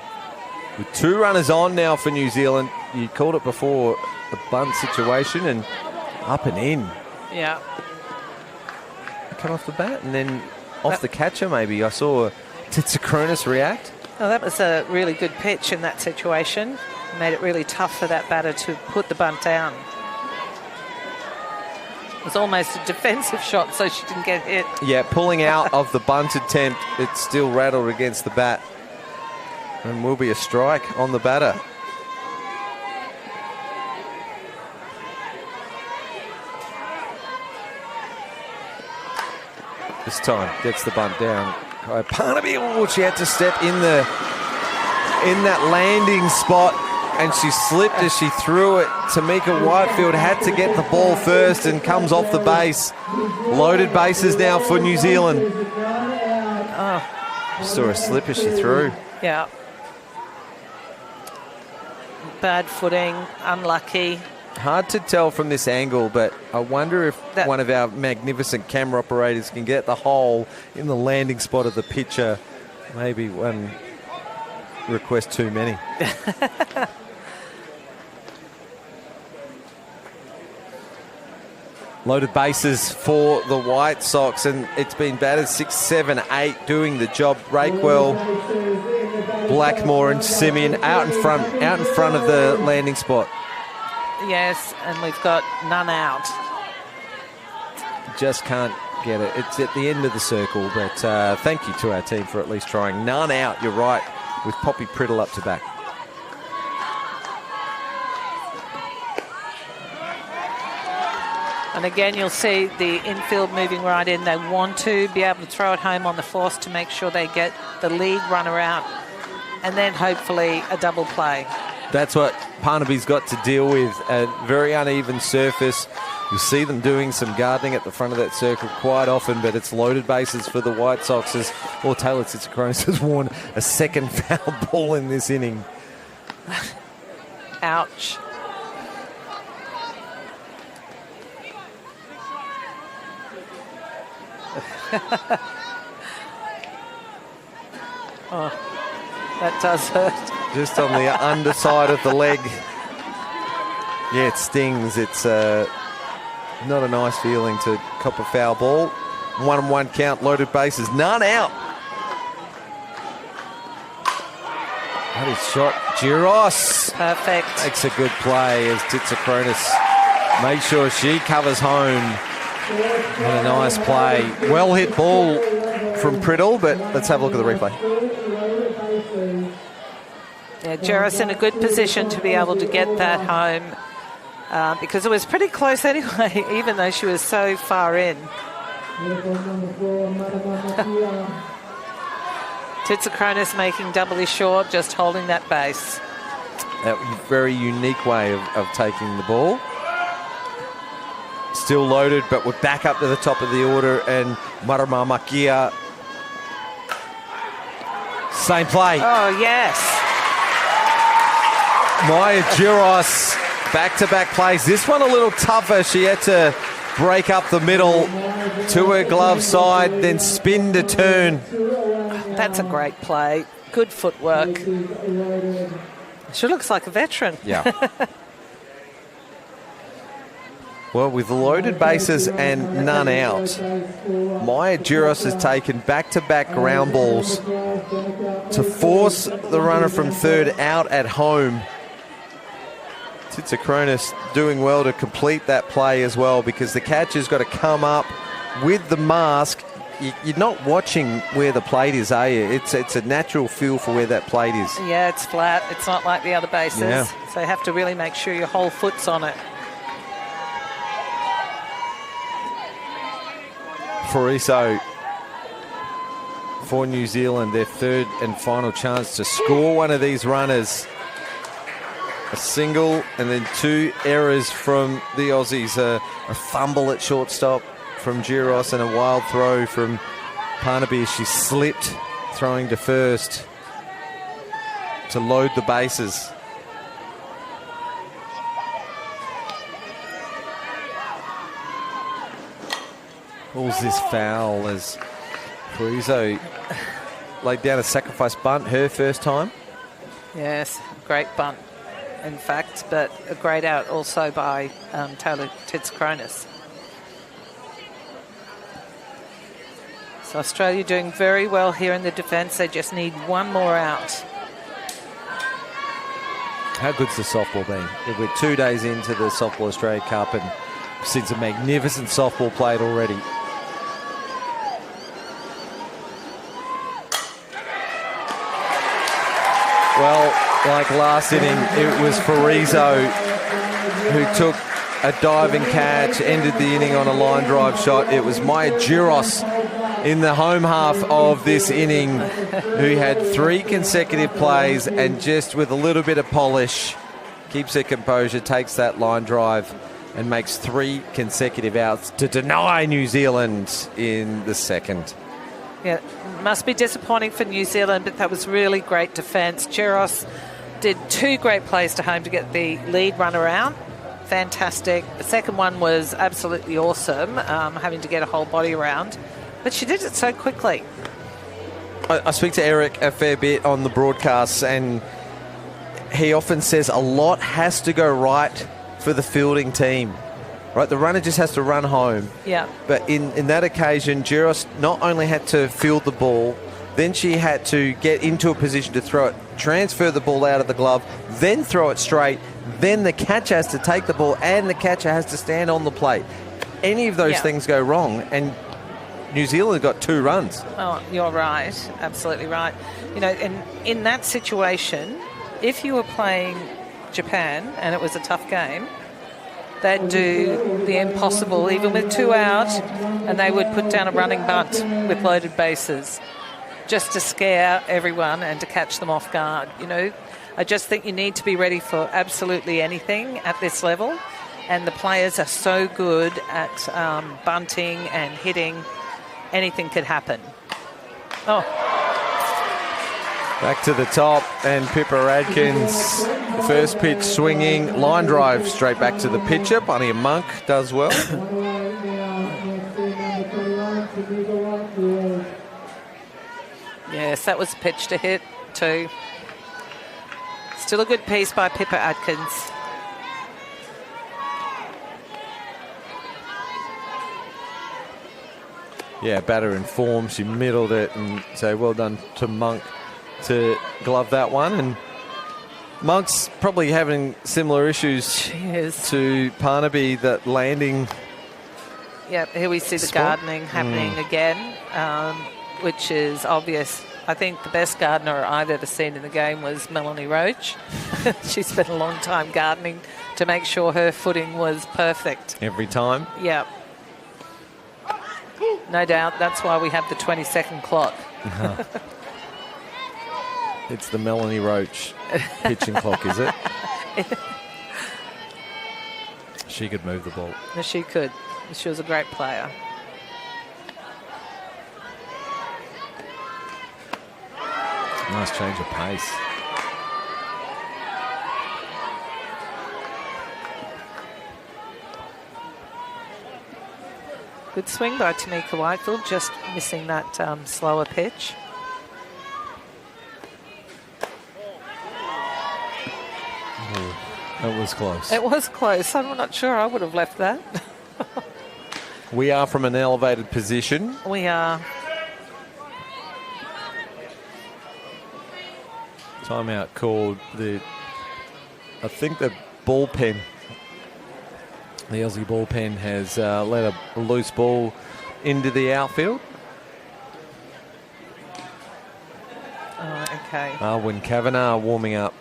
with 2 runners on now for New Zealand. You called it before, the bunt situation, and up and in. Yeah. Come off the bat and then off the catcher maybe. I saw Titsakronis react. Well, that was a really good pitch in that situation. Made it really tough for that batter to put the bunt down. It was almost a defensive shot so she didn't get hit. Yeah, pulling out of the bunt attempt, it still rattled against the bat. And will be a strike on the batter. This time gets the bunt down. Parnaby, she had to step in that landing spot, and she slipped as she threw it. Tamika Whitefield had to get the ball first and comes off the base. Loaded bases now for New Zealand. Saw a slip as she threw. Yeah. Bad footing, unlucky. Hard to tell from this angle, but I wonder if one of our magnificent camera operators can get the hole in the landing spot of the pitcher. Maybe one request too many. Loaded bases for the White Sox, and it's been batted 6, 7, 8 doing the job. Breakwell, Blackmore and Simeon out in front of the landing spot. Yes, and we've got none out. Just can't get it. It's at the end of the circle, but thank you to our team for at least trying. None out, you're right, with Poppy Priddle up to bat. And again, you'll see the infield moving right in. They want to be able to throw it home on the force to make sure they get the lead runner out, and then hopefully a double play. That's what Parnaby's got to deal with, a very uneven surface. You'll see them doing some gardening at the front of that circle quite often, but it's loaded bases for the White Sox as Taylor Titsakronis has worn a second foul ball in this inning. Ouch. Oh, that does hurt. Just on the underside of the leg. Yeah, it stings. It's not a nice feeling to cop a foul ball. 1-1 count, loaded bases, none out. That is shot. Giros. Perfect. Makes a good play as Titsakronis makes sure she covers home. What a nice play. Well hit ball from Priddle, but let's have a look at the replay. Yeah, Jarris in a good position to be able to get that home because it was pretty close anyway, even though she was so far in. Titsakronis making doubly short, just holding that base. A very unique way of taking the ball. Still loaded, but we're back up to the top of the order, and Marama Makia. Same play. Oh, yes. Maya Giros, back-to-back plays. This one a little tougher. She had to break up the middle to her glove side, then spin to turn. That's a great play. Good footwork. She looks like a veteran. Yeah. Well, with loaded bases and none out, Maya Giros has taken back-to-back ground balls to force the runner from third out at home. Titsakronis doing well to complete that play as well, because the catcher's got to come up with the mask. You're not watching where the plate is, are you? It's a natural feel for where that plate is. Yeah, it's flat. It's not like the other bases. Yeah. So you have to really make sure your whole foot's on it. Foriso for New Zealand, their third and final chance to score one of these runners. A single and then two errors from the Aussies. A fumble at shortstop from Giros and a wild throw from Parnaby. She slipped, throwing to first to load the bases. Pulls this foul as Parizo laid down a sacrifice bunt, her first time. Yes, great bunt, in fact, but a great out also by Taylor Titz-Cronus. So Australia doing very well here in the defence. They just need one more out. How good's the softball been? We're 2 days into the Softball Australia Cup and seen some magnificent softball played already. Well, like last inning, it was Parizo who took a diving catch, ended the inning on a line drive shot. It was Maya Giros in the home half of this inning who had 3 consecutive plays and just with a little bit of polish keeps her composure, takes that line drive and makes 3 consecutive outs to deny New Zealand in the second. Yeah, must be disappointing for New Zealand, but that was really great defence. Giros did 2 great plays to home to get the lead runner out. Fantastic. The second one was absolutely awesome, having to get a whole body around. But she did it so quickly. I speak to Eric a fair bit on the broadcasts, and he often says a lot has to go right for the fielding team. Right, the runner just has to run home. Yeah. But in that occasion, Giros not only had to field the ball, then she had to get into a position to throw it, transfer the ball out of the glove, then throw it straight. Then the catcher has to take the ball and the catcher has to stand on the plate. Any of those things go wrong, and New Zealand got 2 runs. Oh, you're right. Absolutely right. You know, in that situation, if you were playing Japan and it was a tough game, they'd do the impossible, even with 2 out, and they would put down a running bunt with loaded bases just to scare everyone and to catch them off guard. You know, I just think you need to be ready for absolutely anything at this level, and the players are so good at bunting and hitting. Anything could happen. Oh. Back to the top, and Pippa Adkins, first pitch swinging, line drive straight back to the pitcher. Bunny Monk does well. Yes, that was a pitch to hit too. Still a good piece by Pippa Adkins. Yeah, batter in form. She middled it, and so well done to Monk to glove that one. And Monk's probably having similar issues to Parnaby, that landing. Yeah, here we see the gardening happening again, which is obvious. I think the best gardener I've ever seen in the game was Melanie Roach. She spent a long time gardening to make sure her footing was perfect. Every time? Yeah. No doubt, that's why we have the 20-second clock. It's the Melanie Roach pitching clock, is it? She could move the ball. She could. She was a great player. Nice change of pace. Good swing by Tamika Whitefield, just missing that slower pitch. That was close. It was close. I'm not sure I would have left that. We are from an elevated position. We are. Timeout called. I think the bullpen, the Aussie bullpen, has let a loose ball into the outfield. Oh, okay. Arwen Kavanagh warming up.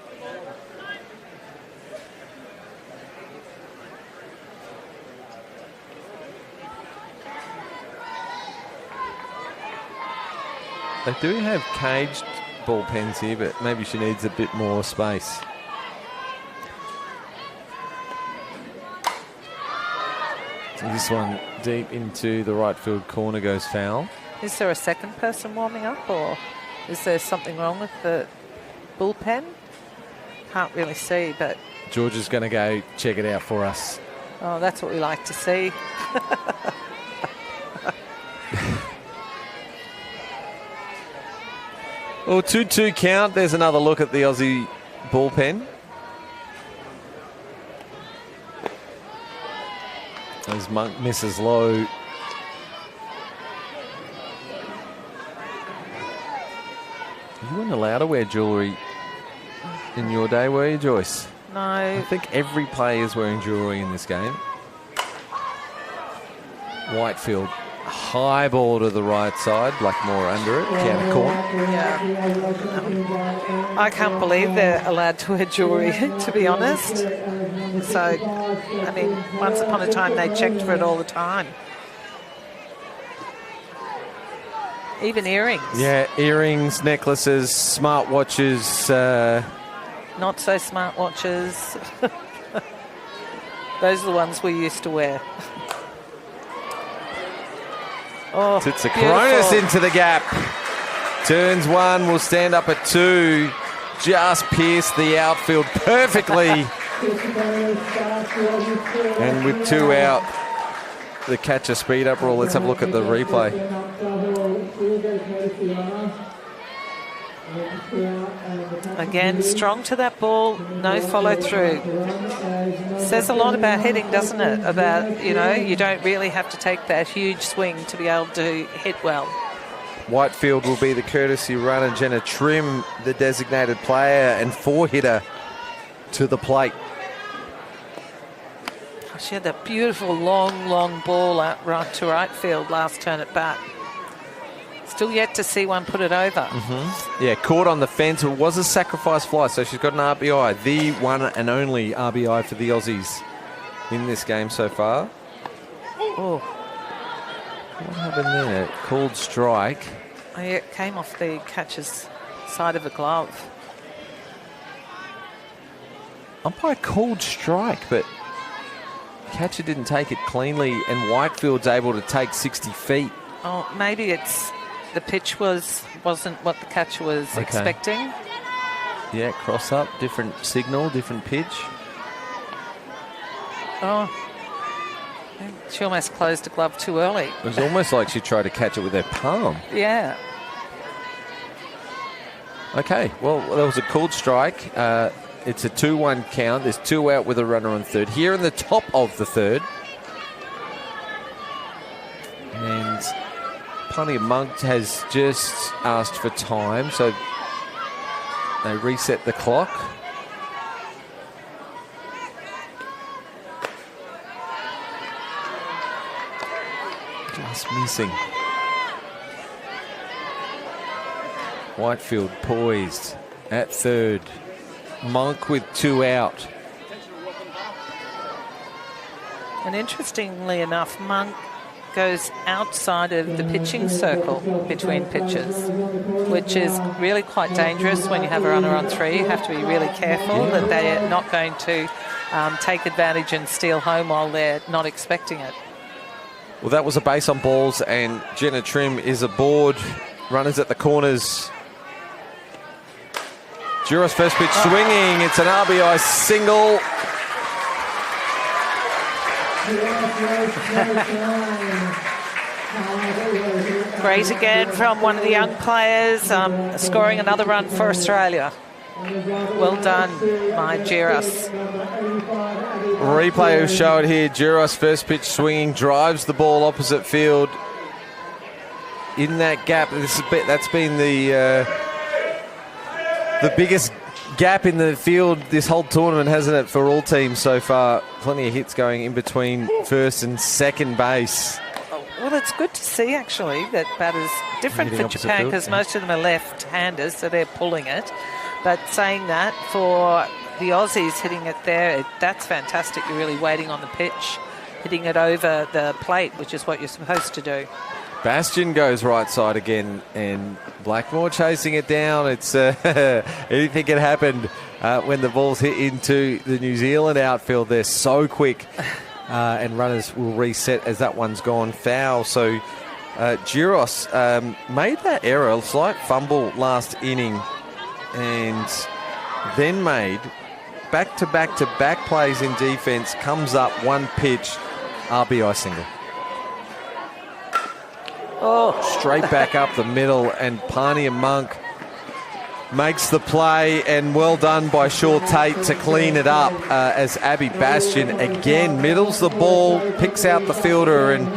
They do have caged bullpens here, but maybe she needs a bit more space. So this one Deep into the right field corner goes foul. Is there a second person warming up, or is there something wrong with the bullpen? Can't really see, but... George is going to go check it out for us. Oh, that's what we like to see. Well, 2-2 count. There's another look at the Aussie bullpen. As Monk misses low. You weren't allowed to wear jewellery in your day, were you, Joyce? No. I think every player is wearing jewellery in this game. Whitefield, high ball to the right side, Blackmore under it, counter court. Yeah. I can't believe they're allowed to wear jewellery, to be honest. So, I mean, once upon a time they checked for it all the time. Even earrings. Yeah, earrings, necklaces, smartwatches. Not so smartwatches. Those are the ones we used to wear. Oh, Coronis into the gap. Turns one, will stand up at 2. Just pierced the outfield perfectly. And with 2 out, the catcher speed up rule. Let's have a look at the replay. Again, strong to that ball, no follow through. Says a lot about hitting, doesn't it? About, you know, you don't really have to take that huge swing to be able to hit well. Whitefield will be the courtesy runner. Jenna Trim, the designated player and 4-hitter to the plate. She had that beautiful long ball out right to right field last turn at bat. Still yet to see one put it over. Yeah, caught on the fence. It was a sacrifice fly, so she's got an RBI. The one and only RBI for the Aussies in this game so far. Oh. What happened there? Called strike. Oh, yeah, it came off the catcher's side of the glove. Umpire called strike, but catcher didn't take it cleanly, and Whitefield's able to take 60 feet. Oh, maybe it's the pitch wasn't what the catcher was expecting. Yeah, cross up, different signal, different pitch. Oh, she almost closed the glove too early. It was almost like she tried to catch it with her palm. Yeah. Okay, well, that was a called strike. It's a 2-1 count. There's 2 out with a runner on third. Here in the top of the third. And Punny Monk has just asked for time, so they reset the clock. Just missing. Whitefield poised at third. Monk with 2 out. And interestingly enough, Monk goes outside of the pitching circle between pitches, which is really quite dangerous when you have a runner on 3. You have to be really careful that they're not going to take advantage and steal home while they're not expecting it. Well, that was a base on balls, and Jenna Trim is aboard. Runners at the corners. Juros first pitch swinging. It's an RBI single. Great again from one of the young players, scoring another run for Australia. Well done, my Juros. Replay will show it here. Juros first pitch swinging, drives the ball opposite field. In that gap, that's been the biggest gap in the field this whole tournament, hasn't it, for all teams so far? Plenty of hits going in between first and second base. Well, it's good to see, actually, that batters different for Japan because most of them are left-handers, so they're pulling it. But saying that, for the Aussies hitting it there, that's fantastic. You're really waiting on the pitch, hitting it over the plate, which is what you're supposed to do. Bastion goes right side again, and Blackmore chasing it down. It's anything can happen when the ball's hit into the New Zealand outfield. They're so quick. and runners will reset as that one's gone foul. So Giros made that error, a slight fumble last inning, and then made back-to-back-to-back plays in defence, comes up one pitch, RBI single. Oh, straight back up the middle, and Parnia Monk makes the play, and well done by Shaw Tate to clean it up as Abby Bastian again middles the ball, picks out the fielder, and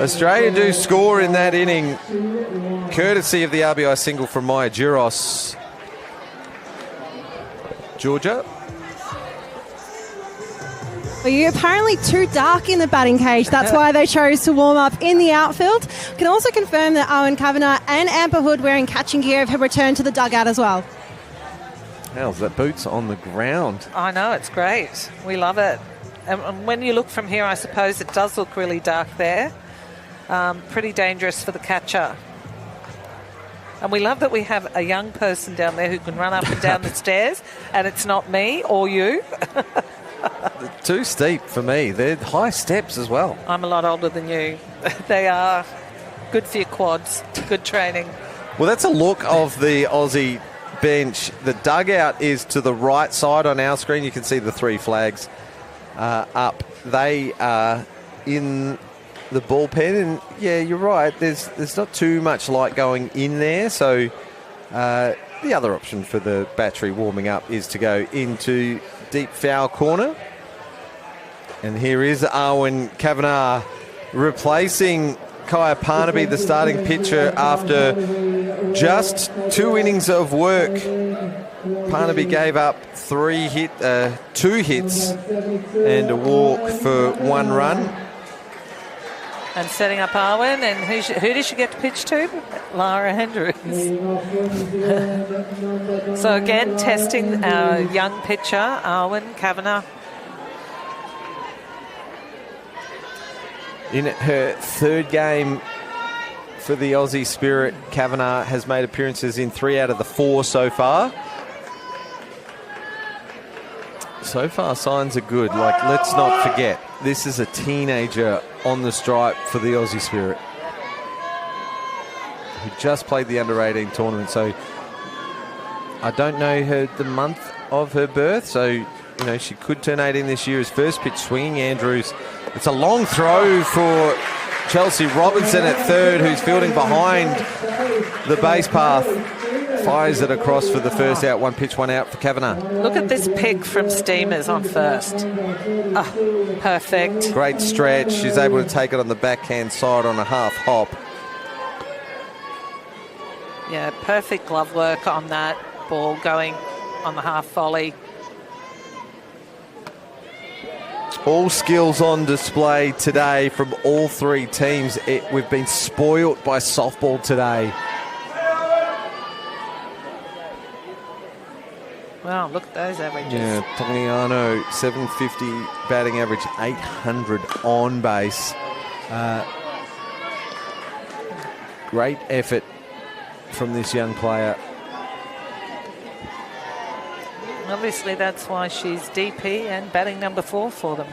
Australia do score in that inning, courtesy of the RBI single from Maya Giros. Georgia? Well, you're apparently too dark in the batting cage. That's why they chose to warm up in the outfield. Can also confirm that Owen Kavanagh and Amber Hood wearing catching gear have returned to the dugout as well. How's that boots on the ground? I know, it's great. We love it. And when you look from here, I suppose it does look really dark there. Pretty dangerous for the catcher. And we love that we have a young person down there who can run up and down the stairs, and it's not me or you. Too steep for me. They're high steps as well. I'm a lot older than you. They are good for your quads, good training. Well, that's a look of the Aussie bench. The dugout is to the right side on our screen. You can see the three flags up. They are in the bullpen, and yeah, you're right. There's not too much light going in there, so the other option for the battery warming up is to go into deep foul corner. And here is Owen Kavanagh replacing Kaya Parnaby, the starting pitcher, after just 2 innings of work. Parnaby gave up 2 hits and a walk for 1 run. And setting up Arwen, and who did she get to pitch to? Lara Andrews. So again, testing our young pitcher, Arwen Kavanagh. In her 3rd game for the Aussie Spirit, Kavanagh has made appearances in 3 out of the 4 so far. So far, signs are good. Like, let's not forget, this is a teenager on the stripe for the Aussie Spirit, who just played the under-18 tournament. So I don't know the month of her birth, so she could turn 18 this year. As first pitch swinging, Andrews. It's a long throw for Chelsea Robinson at third, who's fielding behind the base path. Fires it across for the first out. 1 pitch, 1 out for Kavanagh. Look at this pick from Steamers on first. Oh, perfect. Great stretch. She's able to take it on the backhand side on a half hop. Yeah, perfect glove work on that ball going on the half volley. All skills on display today from all 3 teams. We've been spoilt by softball today. Wow, look at those averages. Yeah, Togliano, 750 batting average, 800 on base. Great effort from this young player. Obviously, that's why she's DP and batting number 4 for them.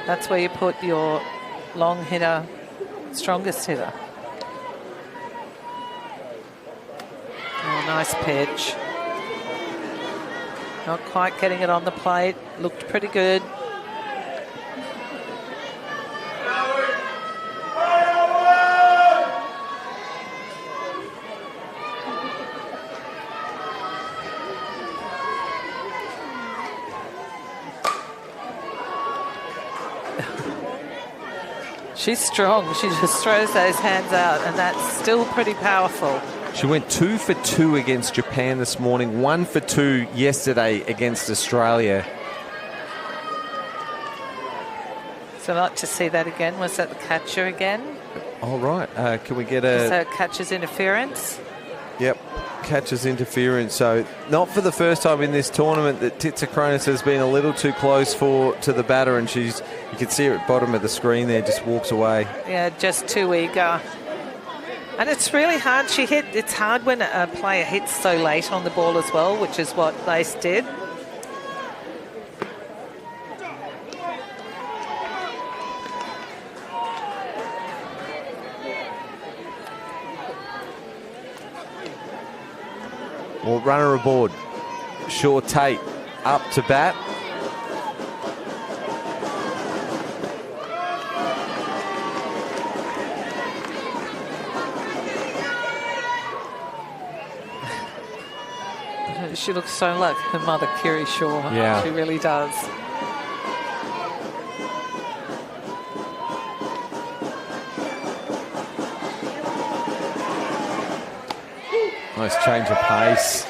That's where you put your long hitter, strongest hitter. Oh, nice pitch. Not quite getting it on the plate. Looked pretty good. She's strong. She just throws those hands out, and that's still pretty powerful. She went 2 for 2 against Japan this morning, 1 for 2 yesterday against Australia. So I'd like to see that again. Was that the catcher again? All right. Can we get a... So catcher's interference? Yep. Catcher's interference. So not for the first time in this tournament that Titsakronis has been a little too close to the batter, and you can see her at the bottom of the screen there, just walks away. Yeah, just too eager. And it's really hard. It's hard when a player hits so late on the ball as well, which is what Lace did. Well, runner aboard. Shaw Tate up to bat. She looks so like her mother, Kiri Shaw. Yeah. She really does. Nice change of pace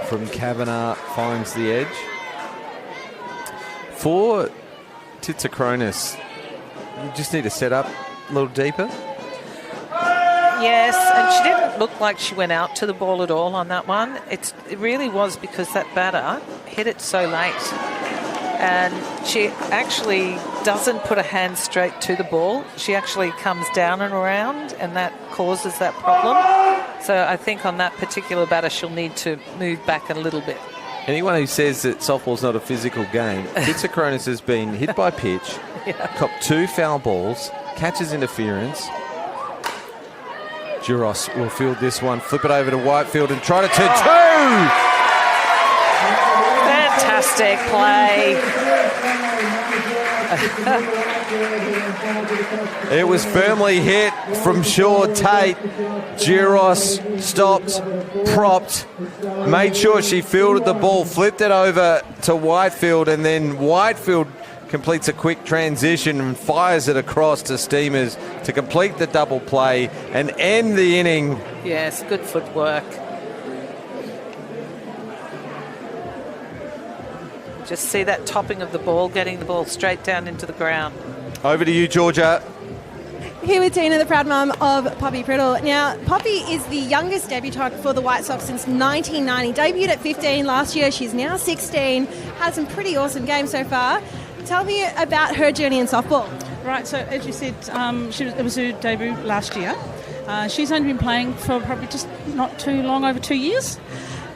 from Kavanagh, finds the edge. For Titsakronis, you just need to set up a little deeper. Yes, and she didn't look like she went out to the ball at all on that one. It really was because that batter hit it so late. And she actually doesn't put a hand straight to the ball. She actually comes down and around, and that causes that problem. So I think on that particular batter, she'll need to move back a little bit. Anyone who says that softball's not a physical game, Titsakronis has been hit by pitch, copped 2 foul balls, catches interference. Juros will field this one, flip it over to Whitefield and try to turn 2! Fantastic play. It was firmly hit from Shaw Tate. Juros stopped, propped, made sure she fielded the ball, flipped it over to Whitefield, and then Whitefield completes a quick transition and fires it across to Steamers to complete the double play and end the inning. Yes, good footwork. Just see that topping of the ball, getting the ball straight down into the ground. Over to you, Georgia. Here with Tina, the proud mum of Poppy Priddle. Now, Poppy is the youngest debutante for the White Sox since 1990. Debuted at 15 last year. She's now 16. Had some pretty awesome games so far. Tell me about her journey in softball. Right, so as you said, it was her debut last year. She's only been playing for probably just not too long, over 2 years.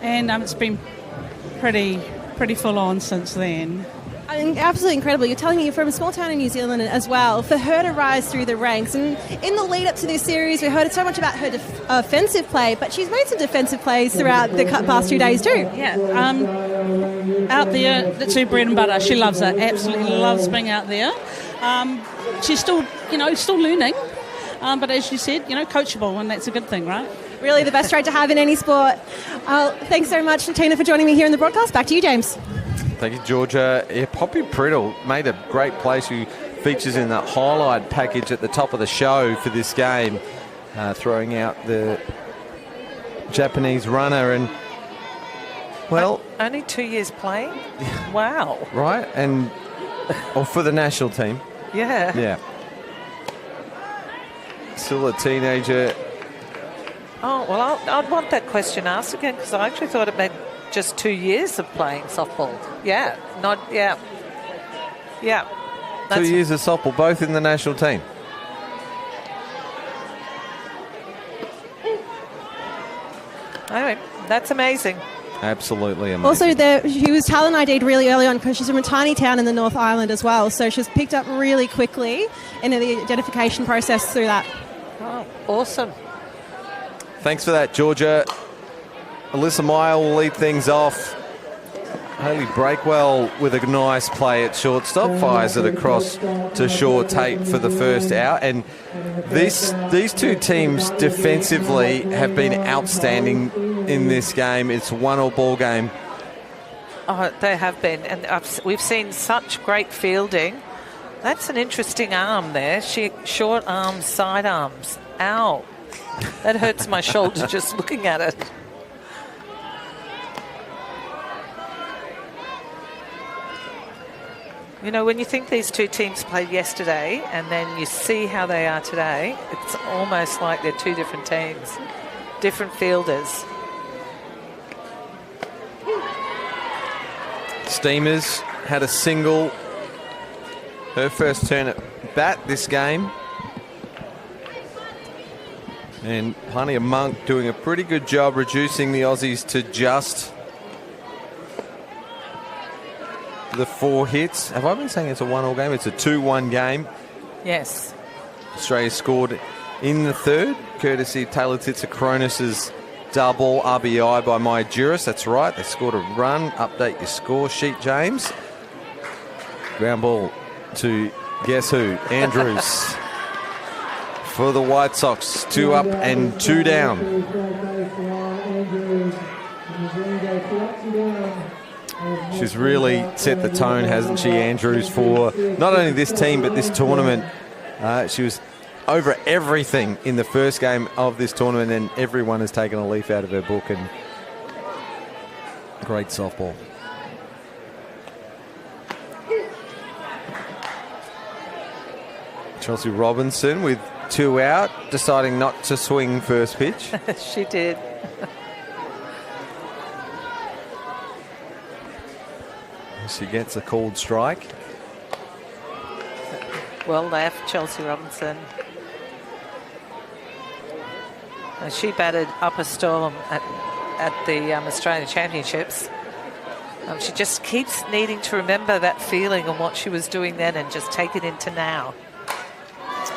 And it's been pretty full on since then. Absolutely incredible. You're telling me you're from a small town in New Zealand as well. For her to rise through the ranks, and in the lead up to this series, we heard so much about her offensive play, but she's made some defensive plays throughout the past 2 days too. Yeah, out there, that's her bread and butter. She loves it. Absolutely loves being out there. She's still learning, but as you said, coachable, and that's a good thing, right? Really the best trait to have in any sport. Thanks so much, Tina, for joining me here in the broadcast. Back to you, James. Thank you, Georgia. Yeah, Poppy Priddle made a great play. She features in that highlight package at the top of the show for this game, throwing out the Japanese runner. And, well... Only 2 years playing? Wow. Right, and... Or for the national team. Yeah. Yeah. Still a teenager. Oh, well, I'd want that question asked again, because I actually thought it meant just 2 years of playing softball. Yeah, not, yeah. Yeah. 2 years of softball, both in the national team. Anyway, that's amazing. Absolutely amazing. Also, she was talent ID'd really early on because she's from a tiny town in the North Island as well, so she was picked up really quickly in the identification process through that. Oh, awesome. Thanks for that, Georgia. Alyssa Meyer will lead things off. Haley Breakwell with a nice play at shortstop, fires it across to Shaw Tate for the first out. And these two teams defensively have been outstanding in this game. It's a 1-1 ball game. Oh, they have been, and we've seen such great fielding. That's an interesting arm there. Short arms, side arms. Ow. That hurts my shoulder just looking at it. You know, when you think these two teams played yesterday and then you see how they are today, it's almost like they're two different teams, different fielders. Steamers had a single, her first turn at bat this game. And Pania Monk doing a pretty good job reducing the Aussies to just the 4 hits. Have I been saying it's a 1-1 game? It's a 2-1 game. Yes. Australia scored in the third, courtesy of Taylor Titsakronis' double RBI by my Juris. That's right. They scored a run. Update your score sheet, James. Ground ball to guess who? Andrews. For the White Sox, 2 up and 2 down. She's really set the tone, hasn't she, Andrews, for not only this team but this tournament. She was over everything in the first game of this tournament, and everyone has taken a leaf out of her book. And great softball. Chelsea Robinson with 2 out, deciding not to swing first pitch. She did. She gets a called strike. Well left, Chelsea Robinson. She batted up a storm at the Australian Championships. She just keeps needing to remember that feeling and what she was doing then and just take it into now.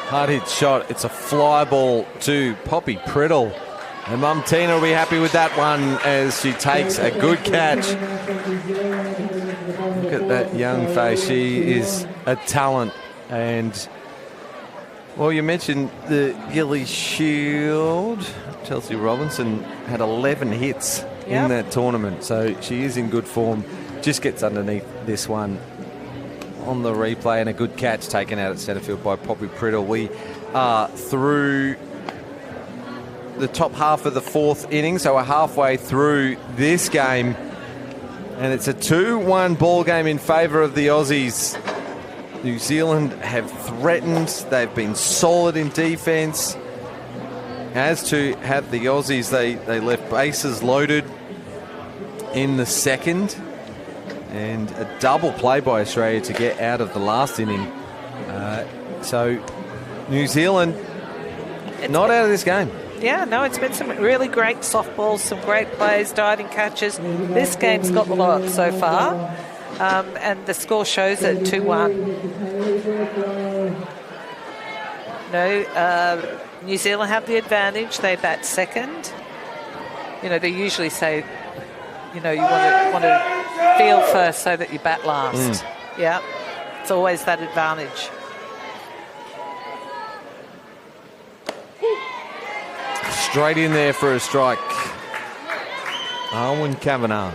Hard hit shot. It's a fly ball to Poppy Priddle. And Mum Tina will be happy with that one as she takes a good catch. Look at that young face. She is a talent. And, well, you mentioned the Gilly Shield. Chelsea Robinson had 11 hits in that tournament. So she is in good form. Just gets underneath this one on the replay, and a good catch taken out at centre field by Poppy Priddle. We are through the top half of the 4th inning, so we're halfway through this game, and it's a 2-1 ball game in favour of the Aussies. New Zealand have threatened, they've been solid in defence, as to have the Aussies. They left bases loaded in the second, and a double play by Australia to get out of the last inning. So New Zealand not out of this game. Yeah, no, it's been some really great softballs, some great plays, diving catches. This game's got the lot so far, and the score shows it, 2-1. No, New Zealand have the advantage. They bat second. You know, they usually say, you know, you want to field first so that you bat last. Yeah, it's always that advantage. Straight in there for a strike. Owen Kavanagh.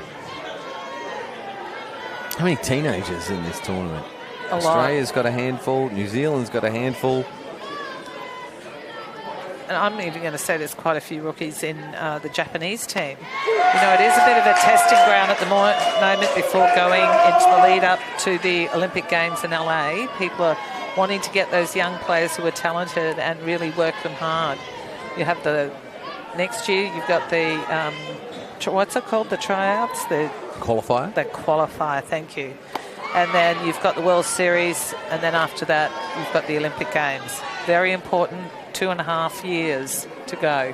How many teenagers in this tournament? A lot. Australia's got a handful. New Zealand's got a handful. And I'm even going to say there's quite a few rookies in the Japanese team. You know, it is a bit of a testing ground at the moment before going into the lead up to the Olympic Games in LA. People are wanting to get those young players who are talented and really work them hard. You have the next year, you've got the, what's it called, the tryouts? The qualifier? The qualifier, thank you. And then you've got the World Series, and then after that, you've got the Olympic Games. Very important, 2.5 years to go.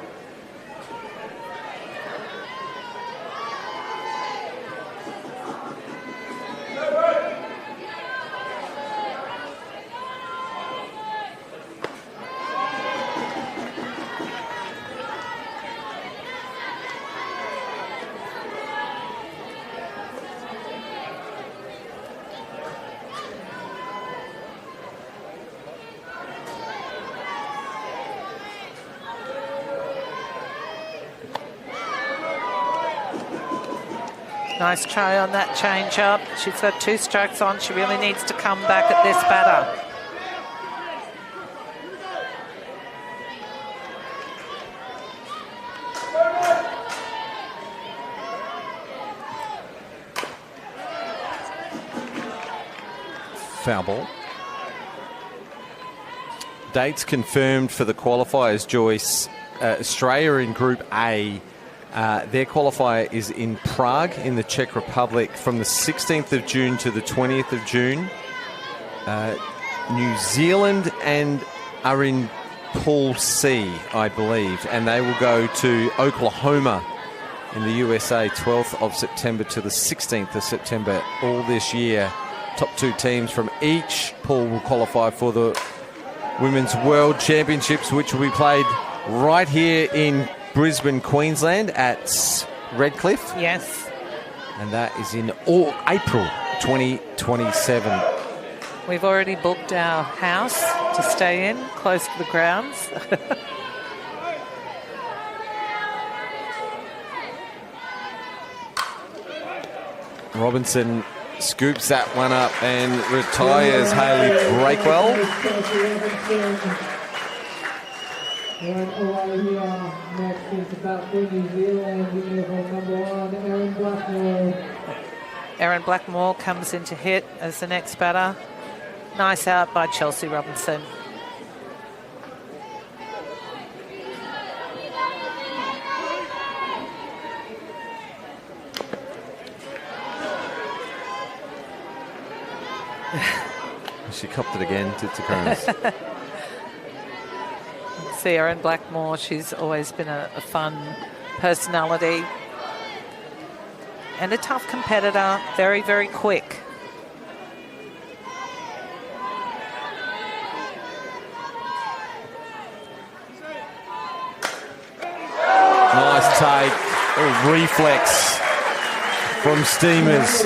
Nice try on that change-up. She's got 2 strikes on. She really needs to come back at this batter. Foul ball. Dates confirmed for the qualifiers, Joyce. Australia in Group A. Their qualifier is in Prague in the Czech Republic from the 16th of June to the 20th of June. New Zealand are in Pool C, I believe, and they will go to Oklahoma in the USA 12th of September to the 16th of September all this year. Top 2 teams from each pool will qualify for the Women's World Championships, which will be played right here in Brisbane, Queensland at Redcliffe. Yes. And that is in April 2027. We've already booked our house to stay in, close to the grounds. Robinson scoops that one up and retires Hayley Breakwell. Next is about New Zealand, uniform number 1, Erin Blackmore. Erin Blackmore comes in to hit as the next batter. Nice out by Chelsea Robinson. She copped it again, tits to crumbs. See Erin Blackmore, she's always been a fun personality and a tough competitor, very, very quick. Nice take, reflex from Steamers.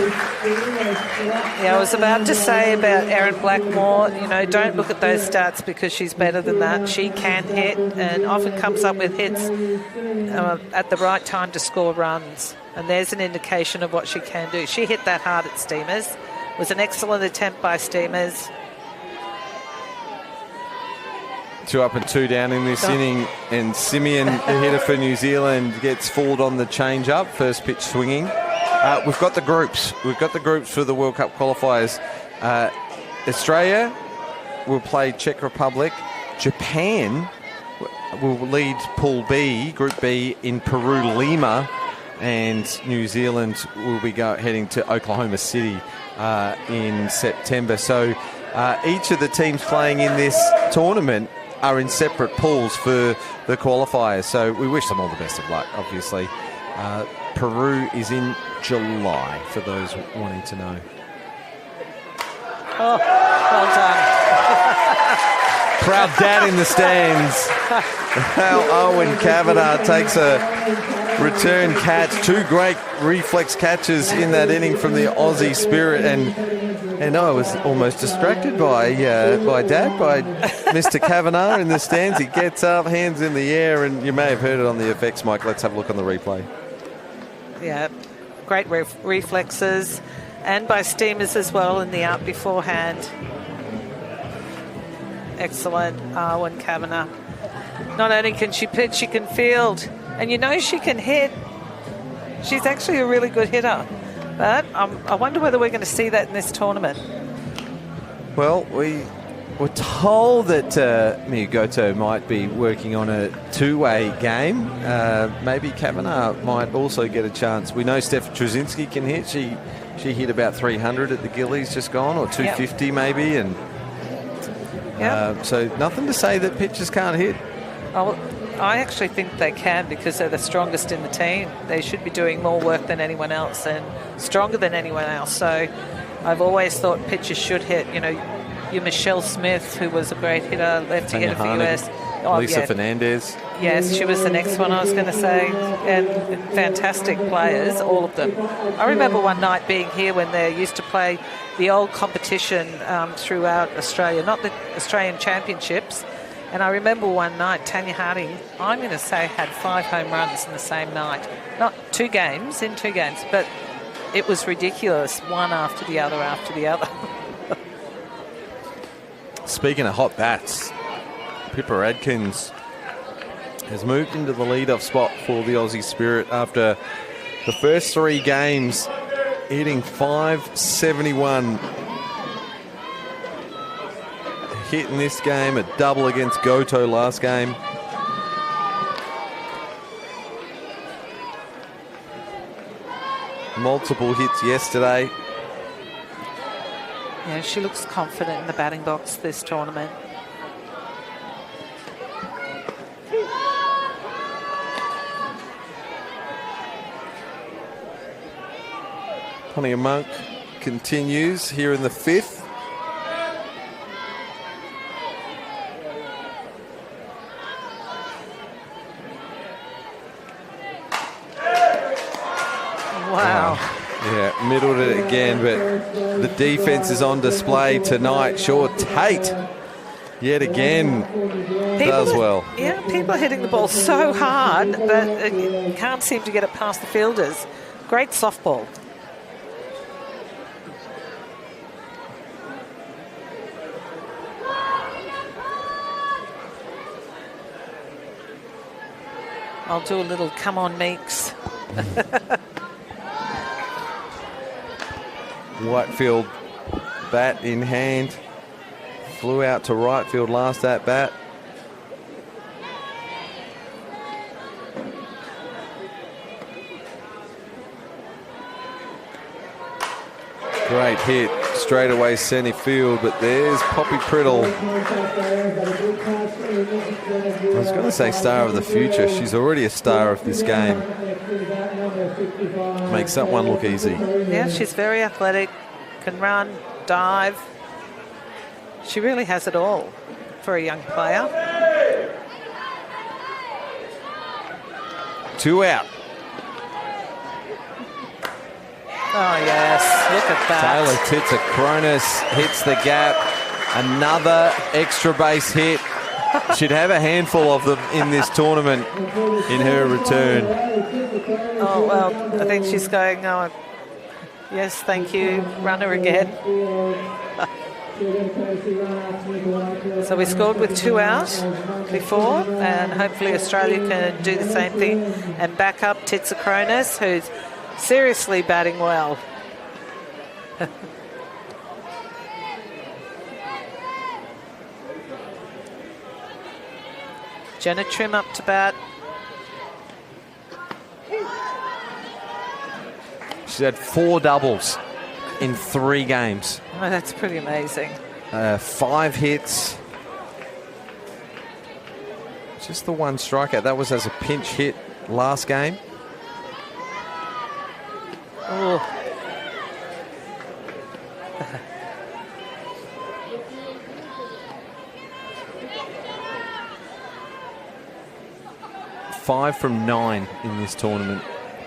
Yeah, I was about to say about Erin Blackmore, you know, don't look at those stats because she's better than that. She can hit and often comes up with hits at the right time to score runs. And there's an indication of what she can do. She hit that hard at Steamers. It was an excellent attempt by Steamers. 2 up and 2 down in this inning, and Simeon, the hitter for New Zealand, gets fooled on the change-up. First pitch swinging. We've got the groups. We've got the groups for the World Cup qualifiers. Australia will play Czech Republic. Japan will lead Pool B, Group B, in Peru, Lima, and New Zealand will be heading to Oklahoma City in September. So each of the teams playing in this tournament are in separate pools for the qualifiers. So we wish them all the best of luck, obviously. Peru is in July, for those wanting to know. Oh, well done. Proud dad in the stands. Owen Kavanagh takes a return catch. 2 great reflex catches in that inning from the Aussie Spirit, and I was almost distracted by Dad, by Mr. Kavanagh in the stands. He gets up, hands in the air, and you may have heard it on the effects mic. Let's have a look on the replay. Yeah, great reflexes, and by Steamers as well in the out beforehand. Excellent, Arwen Kavanagh. Not only can she pitch, she can field, and you know she can hit. She's actually a really good hitter, but I wonder whether we're going to see that in this tournament. Well, we were told that Miyagoto might be working on a 2-way game. Maybe Kavanagh might also get a chance. We know Steph Trzynski can hit. She hit about 300 at the Gillies just gone, or 250 maybe, and so nothing to say that pitchers can't hit. Oh, I actually think they can because they're the strongest in the team. They should be doing more work than anyone else and stronger than anyone else. So I've always thought pitchers should hit. You know, your Michelle Smith, who was a great hitter, lefty hitter for US. Lisa Fernandez. Yes, she was the next one I was going to say. And fantastic players, all of them. I remember one night being here when they used to play the old competition throughout Australia, not the Australian Championships. And I remember one night, Tanya Harding, I'm going to say, had 5 home runs in the same night. Not 2 games, but it was ridiculous, one after the other after the other. Speaking of hot bats, Pippa Adkins has moved into the leadoff spot for the Aussie Spirit after the first 3 games, hitting .571. Hit in this game, a double against Goto last game. Multiple hits yesterday. Yeah, she looks confident in the batting box this tournament. Ponnia Monk continues here in the 5th. middled it again, but the defence is on display tonight. Sure, Tate, yet again, does well. Yeah, people are hitting the ball so hard, but can't seem to get it past the fielders. Great softball. I'll do a little come on, Meeks. Whitefield, bat in hand, flew out to right field last at bat. Great hit, straight away centre field, but there's Poppy Priddle. I was going to say star of the future. She's already a star of this game. Makes that one look easy. Yeah, she's very athletic, can run, dive. She really has it all for a young player. 2 out. Oh, yes, look at that. Taylor Titsakronis hits the gap. Another extra base hit. She'd have a handful of them in this tournament in her return. Oh, well, I think she's going, oh, yes, thank you, runner again. So we scored with 2 out before, and hopefully Australia can do the same thing and back up Titsakronis, who's seriously batting well. Jenna Trim up to bat. She's had 4 doubles in 3 games. Oh, that's pretty amazing. 5 hits. Just the 1 strikeout. That was as a pinch hit last game. Oh. 5 from 9 in this tournament.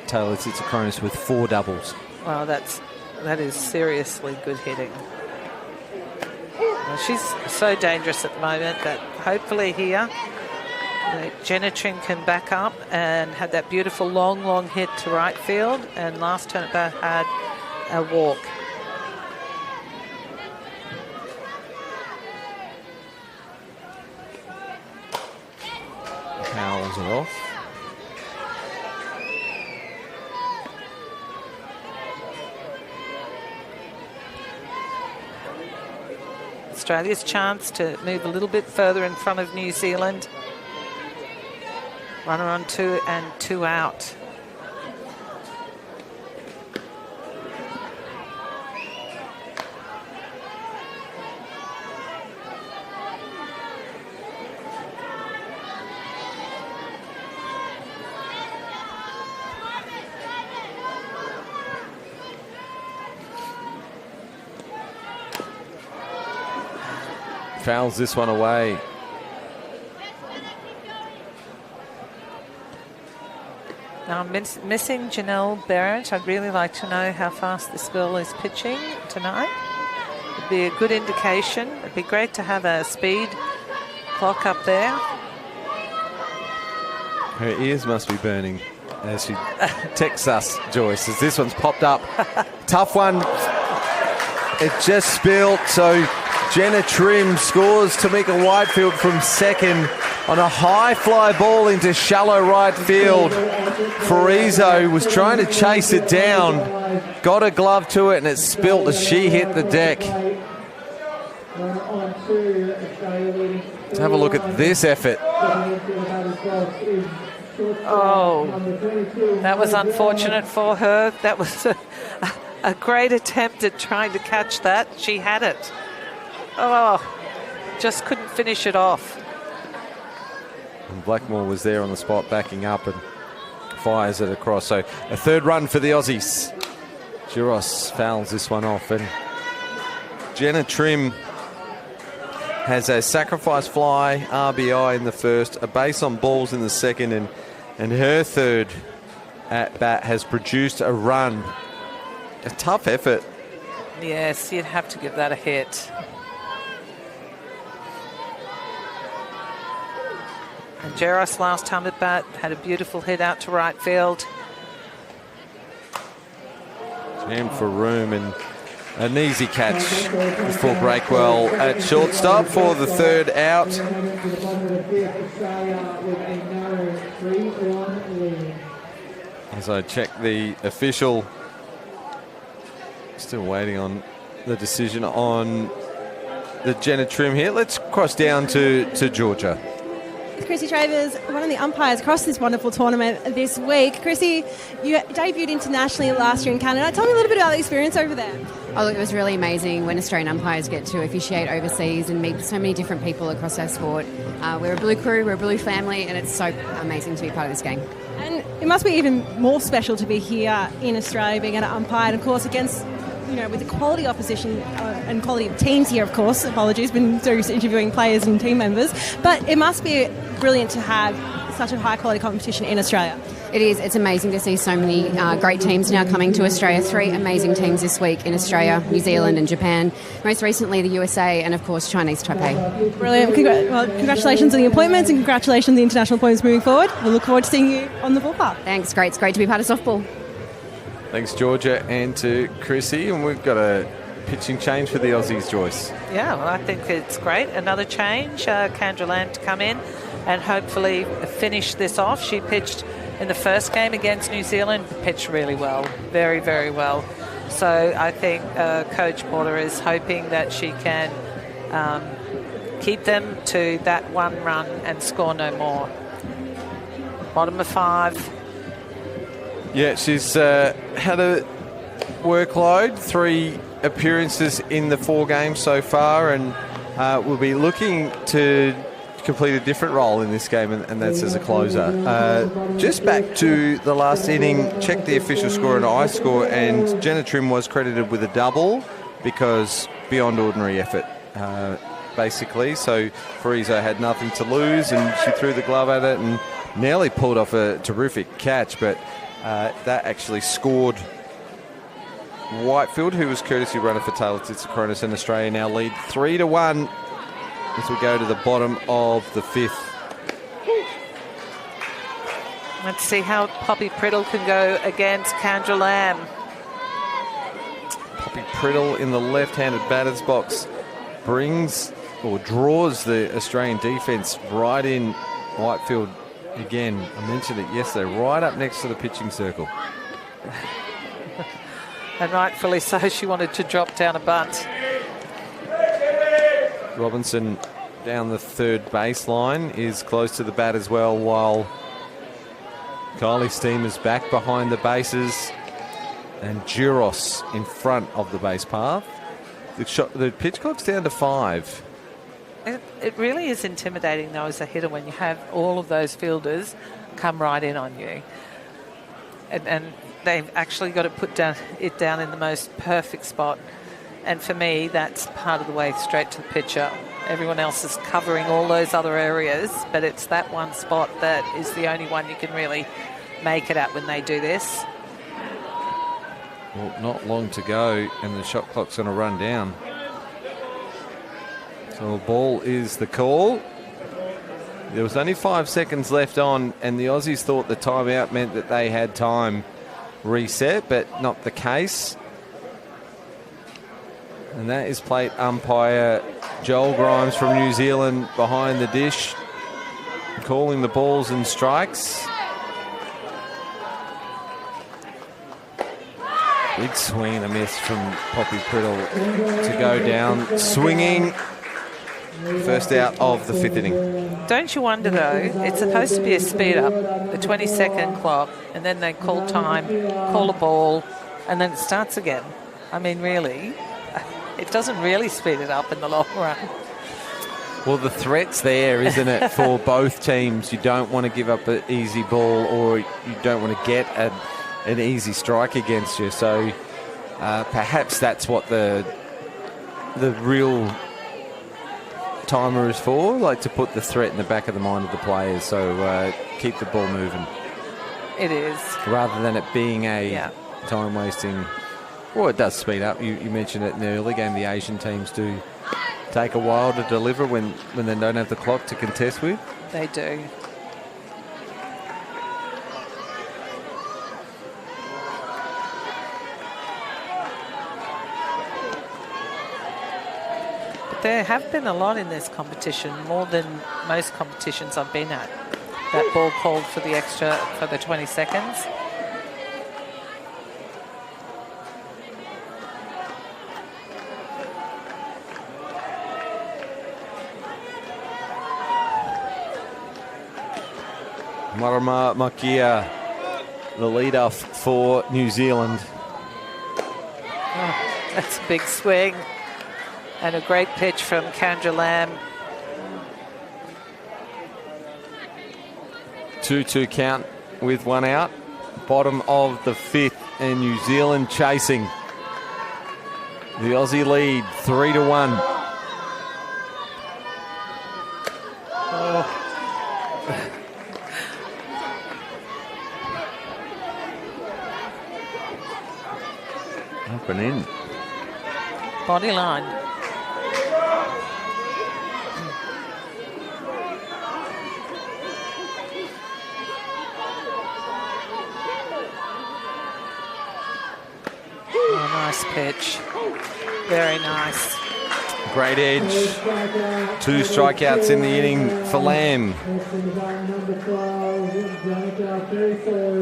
Taylor Titsakronis with 4 doubles. Wow, that is seriously good hitting. Well, she's so dangerous at the moment that hopefully here Jenna Trim can back up and had that beautiful long hit to right field, and last turn at bat had a walk. Fouls it off. Australia's chance to move a little bit further in front of New Zealand. Runner on 2 and 2 out. Fouls this one away. Now I'm missing Janelle Barrett. I'd really like to know how fast this girl is pitching tonight. It'd be a good indication. It'd be great to have a speed clock up there. Her ears must be burning as she texts us, Joyce, as this one's popped up. Tough one. It just spilled, so Jenna Trim scores Tamika Whitefield from second on a high fly ball into shallow right field. Farizo was trying to chase it down, got a glove to it, and it spilt as she hit the deck. Let's have a look at this effort. Oh, that was unfortunate for her. That was a great attempt at trying to catch that. She had it. Oh, just couldn't finish it off. And Blackmore was there on the spot backing up and fires it across. So a 3rd run for the Aussies. Giros fouls this one off, and Jenna Trim has a sacrifice fly RBI in the first, a base on balls in the second, and her 3rd at bat has produced a run. a tough effort. Yes, you'd have to give that a hit. And Geros last time at bat had a beautiful hit out to right field. Jammed for room and an easy catch for Breakwell at shortstop for the third out. As I check the official, still waiting on the decision on the Jenna Trim here. Let's cross down to Georgia. Chrissy Travers, one of the umpires across this wonderful tournament this week. Chrissy, you debuted internationally last year in Canada. Tell me a little bit about the experience over there. Oh, look, it was really amazing when Australian umpires get to officiate overseas and meet so many different people across our sport. We're a blue crew, we're a blue family, and it's so amazing to be part of this game. And it must be even more special to be here in Australia, being able to umpire, and of course against, with the quality opposition and quality of teams here, of course. Apologies, been interviewing players and team members. But it must be brilliant to have such a high quality competition in Australia. It is. It's amazing to see so many great teams now coming to Australia. 3 amazing teams this week in Australia, New Zealand and Japan. Most recently the USA and, of course, Chinese Taipei. Brilliant. Congratulations on the appointments and congratulations on the international appointments moving forward. We'll look forward to seeing you on the ballpark. Thanks. Great. It's great to be part of softball. Thanks, Georgia, and to Chrissy. And we've got a pitching change for the Aussies, Joyce. Yeah, well, I think it's great. Another change. Kendra Lamb to come in and hopefully finish this off. She pitched in the first game against New Zealand, pitched really well, very, very well. So I think Coach Porter is hoping that she can keep them to that 1 run and score no more. Bottom of 5. Yeah, she's had a workload, 3 appearances in the 4 games so far, and will be looking to complete a different role in this game, and that's as a closer. Just back to the last inning, check the official score and I score, and Jenna Trim was credited with a double because beyond ordinary effort, basically. So Frizo had nothing to lose, and she threw the glove at it and nearly pulled off a terrific catch, but that actually scored Whitefield, who was courtesy runner for Taylor Titsakronis, and Australia now lead 3-1 as we go to the bottom of the 5th. Let's see how Poppy Priddle can go against Kendra Lamb. Poppy Priddle in the left-handed batter's box brings or draws the Australian defence right in. Whitefield, again, I mentioned it yesterday, right up next to the pitching circle. And rightfully so, she wanted to drop down a bunt. Robinson down the third baseline is close to the bat as well, while Kylie Steam is back behind the bases and Giros in front of the base path. The pitch clock's down to 5. It really is intimidating, though, as a hitter when you have all of those fielders come right in on you. And they've actually got to put it down in the most perfect spot. And for me, that's part of the way straight to the pitcher. Everyone else is covering all those other areas, but it's that one spot that is the only one you can really make it at when they do this. Well, not long to go, and the shot clock's going to run down. So a ball is the call. There was only 5 seconds left on, and the Aussies thought the timeout meant that they had time reset, but not the case. And that is plate umpire Joel Grimes from New Zealand behind the dish, calling the balls and strikes. Big swing and a miss from Poppy Priddle to go down swinging. First out of the 5th inning. Don't you wonder, though, it's supposed to be a speed up, a 20-second clock, and then they call time, call a ball, and then it starts again. I mean, really, it doesn't really speed it up in the long run. Well, the threat's there, isn't it, for both teams? You don't want to give up an easy ball, or you don't want to get an easy strike against you. So perhaps that's what the real timer is for, like to put the threat in the back of the mind of the players. So keep the ball moving. It is. Rather than it being a time-wasting Well, it does speed up. You mentioned it in the early game. The Asian teams do take a while to deliver when they don't have the clock to contest with. They do. But there have been a lot in this competition, more than most competitions I've been at. That ball called for the extra, for the 20 seconds. Marama Makia, the lead-off for New Zealand. Oh, that's a big swing. And a great pitch from Kendra Lamb. 2-2 count with one out. Bottom of the 5th, and New Zealand chasing. The Aussie lead 3-1. Oh. Up and in. Body line. Oh, nice pitch. Very nice. Great edge. 2 strikeouts in the inning for Lamb.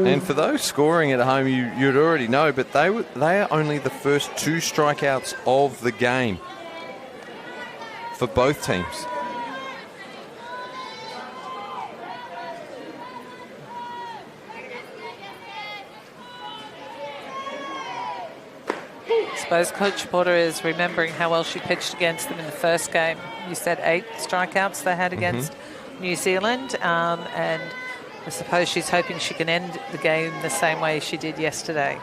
And for those scoring at home, you'd already know, but they are only the first 2 strikeouts of the game for both teams. I suppose Coach Porter is remembering how well she pitched against them in the first game. You said 8 strikeouts they had against New Zealand, and I suppose she's hoping she can end the game the same way she did yesterday.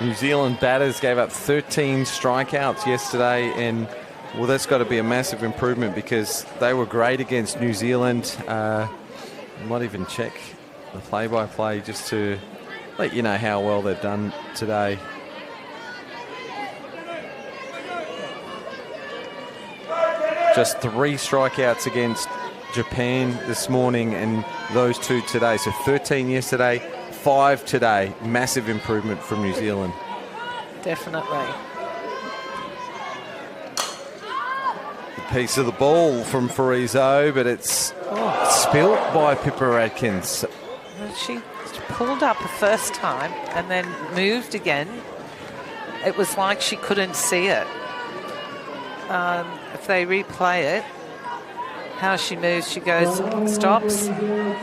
New Zealand batters gave up 13 strikeouts yesterday, and well, that's got to be a massive improvement because they were great against New Zealand. I might even check the play-by-play just to let you know how well they've done today. Just 3 strikeouts against Japan this morning, and those 2 today. So 13 yesterday, 5 today. Massive improvement from New Zealand. Definitely. A piece of the ball from Farizo, but it's spilt by Pippa Adkins. She pulled up the first time and then moved again. It was like she couldn't see it. If they replay it, how she moves, she goes, stops,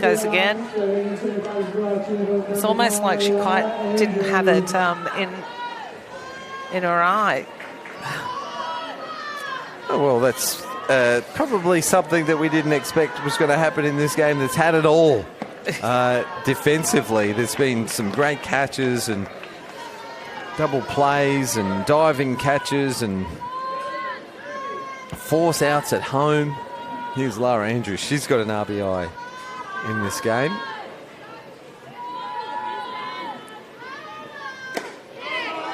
goes again. It's almost like she quite didn't have it in her eye. Oh, well, that's probably something that we didn't expect was going to happen in this game. That's had it all defensively. There's been some great catches and double plays and diving catches and force outs at home. Here's Lara Andrews. She's got an RBI in this game.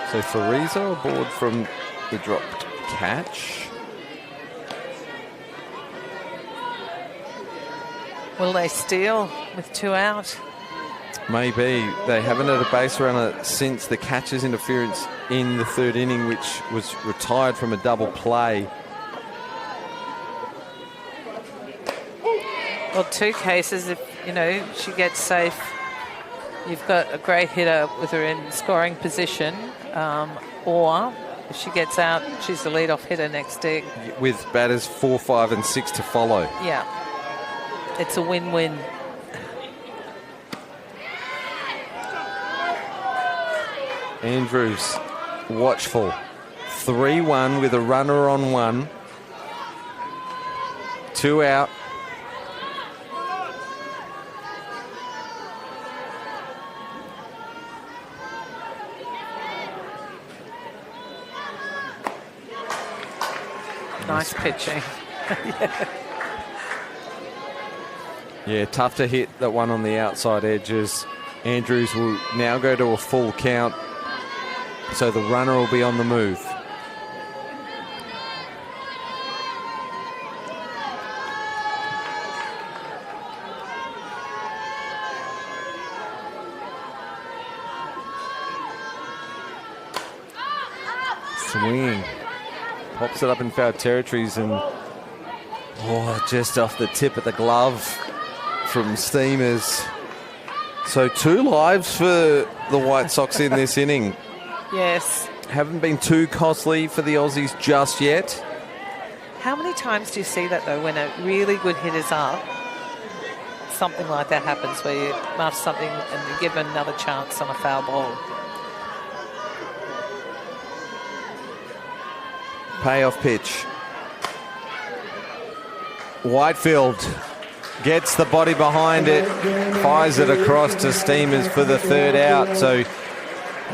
So Farizo aboard from the dropped catch. Will they steal with 2 out? Maybe. They haven't had a base runner since the catcher's interference in the 3rd inning, which was retired from a double play. Well, 2 cases, if, she gets safe, you've got a great hitter with her in scoring position, or if she gets out, she's the leadoff hitter next dig. With batters 4, 5 and 6 to follow. Yeah. It's a win-win. Andrews, watchful. 3-1 with a runner on 1. 2 out. Nice pitching. Yeah, tough to hit that one on the outside edges. Andrews will now go to a full count, so the runner will be on the move. Swinging. Pops it up in foul territories and just off the tip of the glove from Steamers. So 2 lives for the White Sox in this inning. Yes. Haven't been too costly for the Aussies just yet. How many times do you see that, though, when a really good hit is up, something like that happens where you muff something and you give them another chance on a foul ball? Payoff pitch. Whitefield gets the body behind it, fires it across to Steamers for the 3rd out. So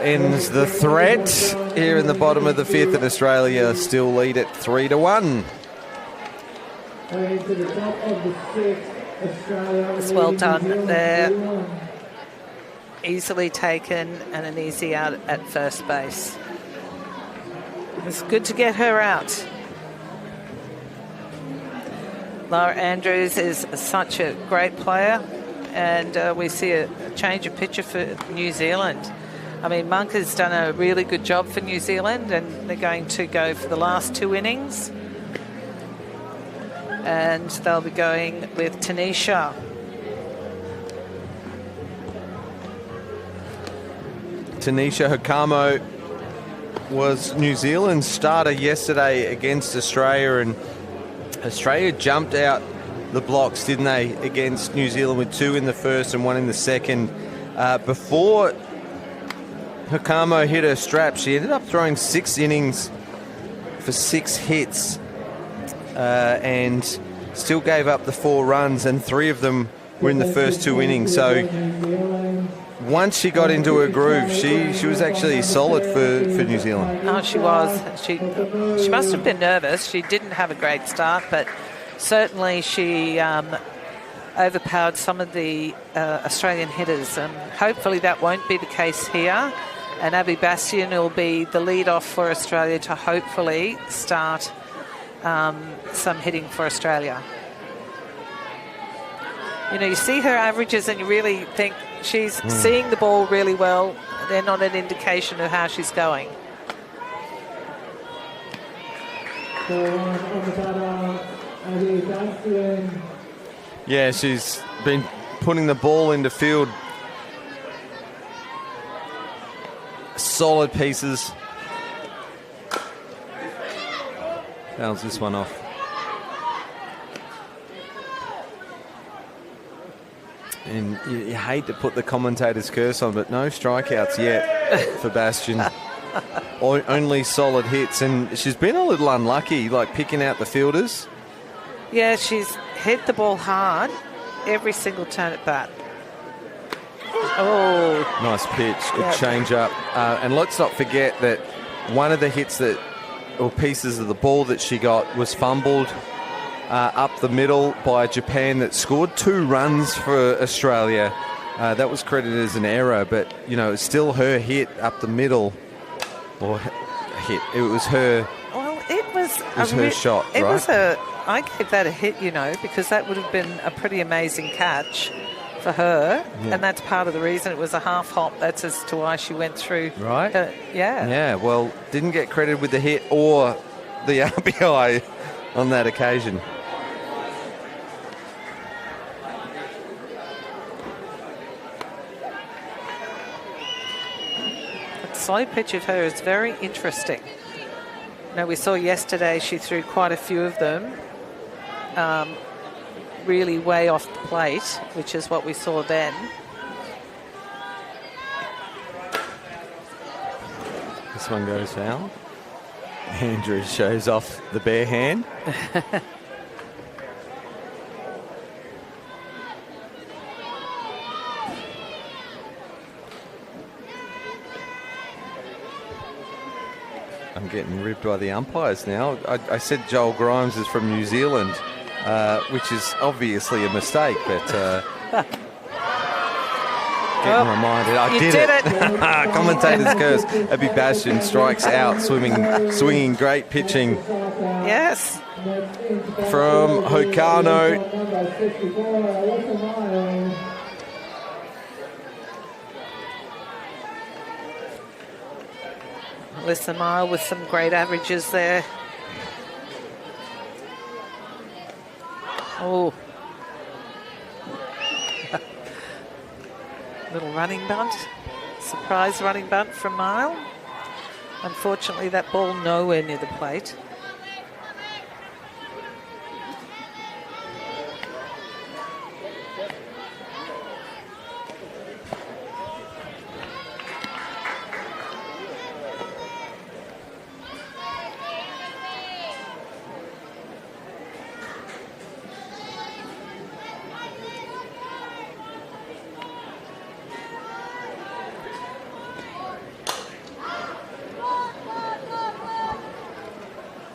ends the threat here in the bottom of the 5th, and Australia still lead it 3-1. It's well done there. Easily taken and an easy out at first base. It's good to get her out. Laura Andrews is such a great player, and we see a change of picture for New Zealand. I mean, Monk has done a really good job for New Zealand, and they're going to go for the last 2 innings. And they'll be going with Tanisha. Tanisha Hakamo was New Zealand's starter yesterday against Australia, and Australia jumped out the blocks, didn't they, against New Zealand with 2 in the first and 1 in the second. Before Hakamo hit her strap, she ended up throwing 6 innings for 6 hits and still gave up the 4 runs, and 3 of them were in the first 2 innings. So once she got into her groove, she was actually solid for New Zealand. Oh, she was. She must have been nervous. She didn't have a great start, but certainly she overpowered some of the Australian hitters. Hopefully that won't be the case here. And Abby Bastian will be the lead-off for Australia to hopefully start some hitting for Australia. You know, you see her averages and you really think she's seeing the ball really well. They're not an indication of how she's going. Yeah, she's been putting the ball into field. Solid pieces. Fouls this one off. And you hate to put the commentator's curse on, but no strikeouts yet for Bastian. Only solid hits, and she's been a little unlucky, like picking out the fielders. Yeah, she's hit the ball hard every single turn at bat. Oh, nice pitch, good change up. And let's not forget that one of the hits or pieces of the ball that she got was fumbled up the middle by Japan that scored 2 runs for Australia. That was credited as an error, but you know, it's still her hit up the middle, or hit. It was her. Well, it was her shot. It right? was I gave that a hit, you know, because that would have been a pretty amazing catch for her, and that's part of the reason it was a half hop. That's as to why she went through. Right. Yeah. Well, didn't get credited with the hit or the RBI on that occasion. Slow pitch of her is very interesting. Now, we saw yesterday she threw quite a few of them really way off the plate, which is what we saw then. This one goes foul. Andrew shows off the bare hand. I'm getting ribbed by the umpires now. I said Joel Grimes is from New Zealand, which is obviously a mistake, but getting reminded. I did it. Commentator's curse. Abby Bastion strikes out, swinging great pitching. Yes. From Hokano. Alyssa Mile with some great averages there. Oh. Little running bunt. Surprise running bunt from Mile. Unfortunately, that ball nowhere near the plate.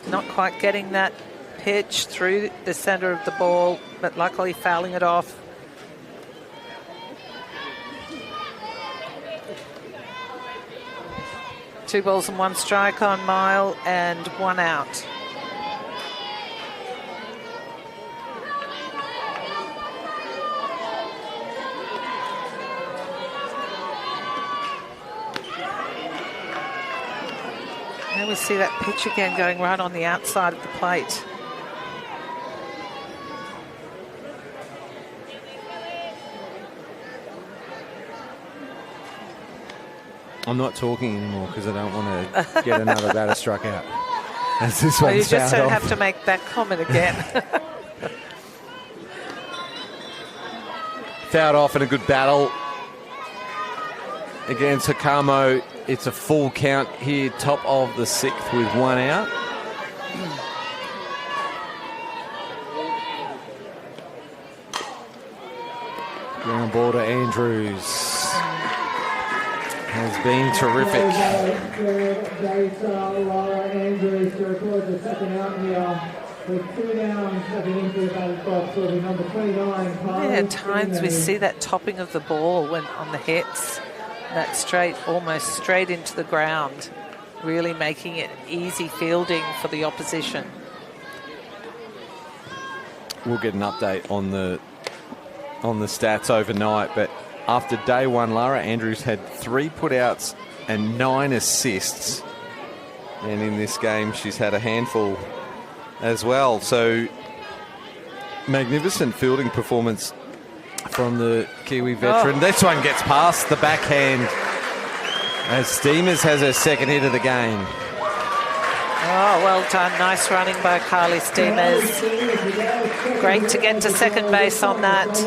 Not quite getting that pitch through the centre of the ball, but luckily fouling it off. Two balls and one strike on Mile and one out. There we see that pitch again going right on the outside of the plate. I'm not talking anymore because I don't want to get another batter struck out. As this Well, you one's just fouled don't off. have to make that comment again. Fouled off in a good battle against Hakamo. It's a full count here, top of the sixth with one out. Ground ball to Andrews. Has been terrific. Laura Andrews to record the second out here with 2 down, stepping into the batting box will be number 29. Yeah, at times we see that topping of the ball when on the hits. That straight, almost straight into the ground, really making it easy fielding for the opposition. We'll get an update on the stats overnight, but after day one, Lara Andrews had 3 putouts and 9 assists, and in this game she's had a handful as well. So magnificent fielding performance from the Kiwi veteran. This one gets past the backhand as Steamers has her second hit of the game. Oh, well done. Nice running by Carly Steamers. Great to get to second base on that.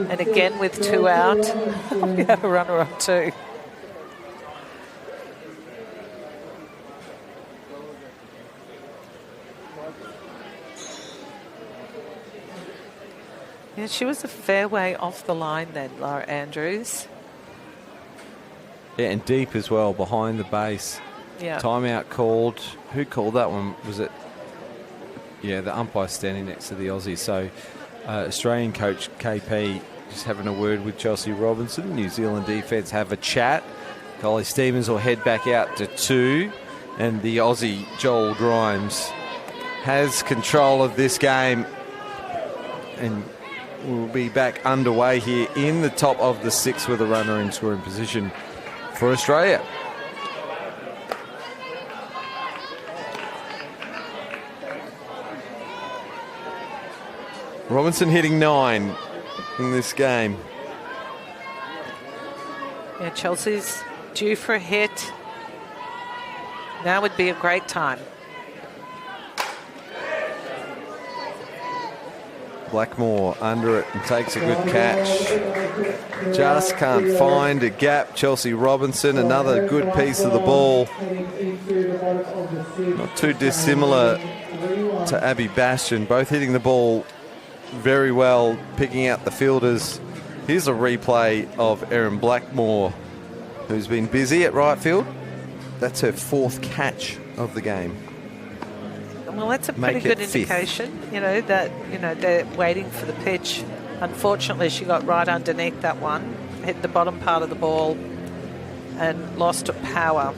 And again with 2 out. We have a runner on 2. Yeah, she was a fair way off the line then, Lara Andrews. Yeah, and deep as well, behind the base. Yeah. Timeout called. Who called that one? Was it? Yeah, the umpire standing next to the Aussie. So Australian coach KP just having a word with Chelsea Robinson. New Zealand defence have a chat. Carly Steamers will head back out to 2. And the Aussie Joel Grimes has control of this game. And we'll be back underway here in the top of the 6th with a runner in scoring position for Australia. Robinson hitting 9 in this game. Yeah, Chelsea's due for a hit. Now would be a great time. Blackmore under it and takes a good catch. Just can't find a gap. Chelsea Robinson, another good piece of the ball. Not too dissimilar to Abby Bastion. Both hitting the ball very well, picking out the fielders Here's a replay of Erin Blackmore, who's been busy at right field. That's her 4th catch of the game. Well, that's a pretty good indication, that, they're waiting for the pitch. Unfortunately, she got right underneath that one, hit the bottom part of the ball and lost power.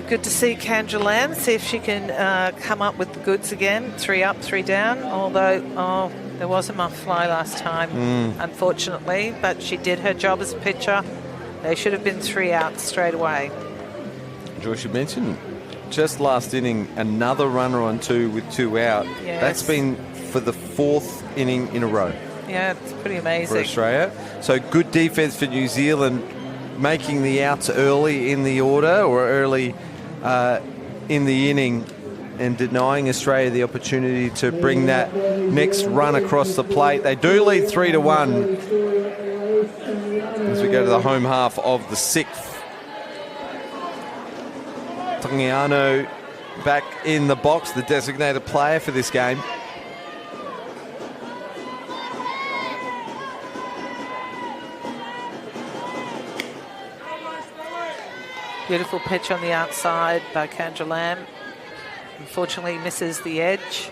Good to see Kendra Lamb, see if she can come up with the goods again. 3 up, 3 down, although there was a muff fly last time, unfortunately, but she did her job as a pitcher. They should have been 3 out straight away. Joyce, you mentioned just last inning, another runner on 2 with 2 out. Yes. That's been for the 4th inning in a row. Yeah, it's pretty amazing. For Australia. So good defence for New Zealand, making the outs early in the order or early in the inning and denying Australia the opportunity to bring that next run across the plate. They do lead 3-1 as we go to the home half of the 6th. Tongiano back in the box, the designated player for this game. Beautiful pitch on the outside by Kendra Lamb. Unfortunately, misses the edge.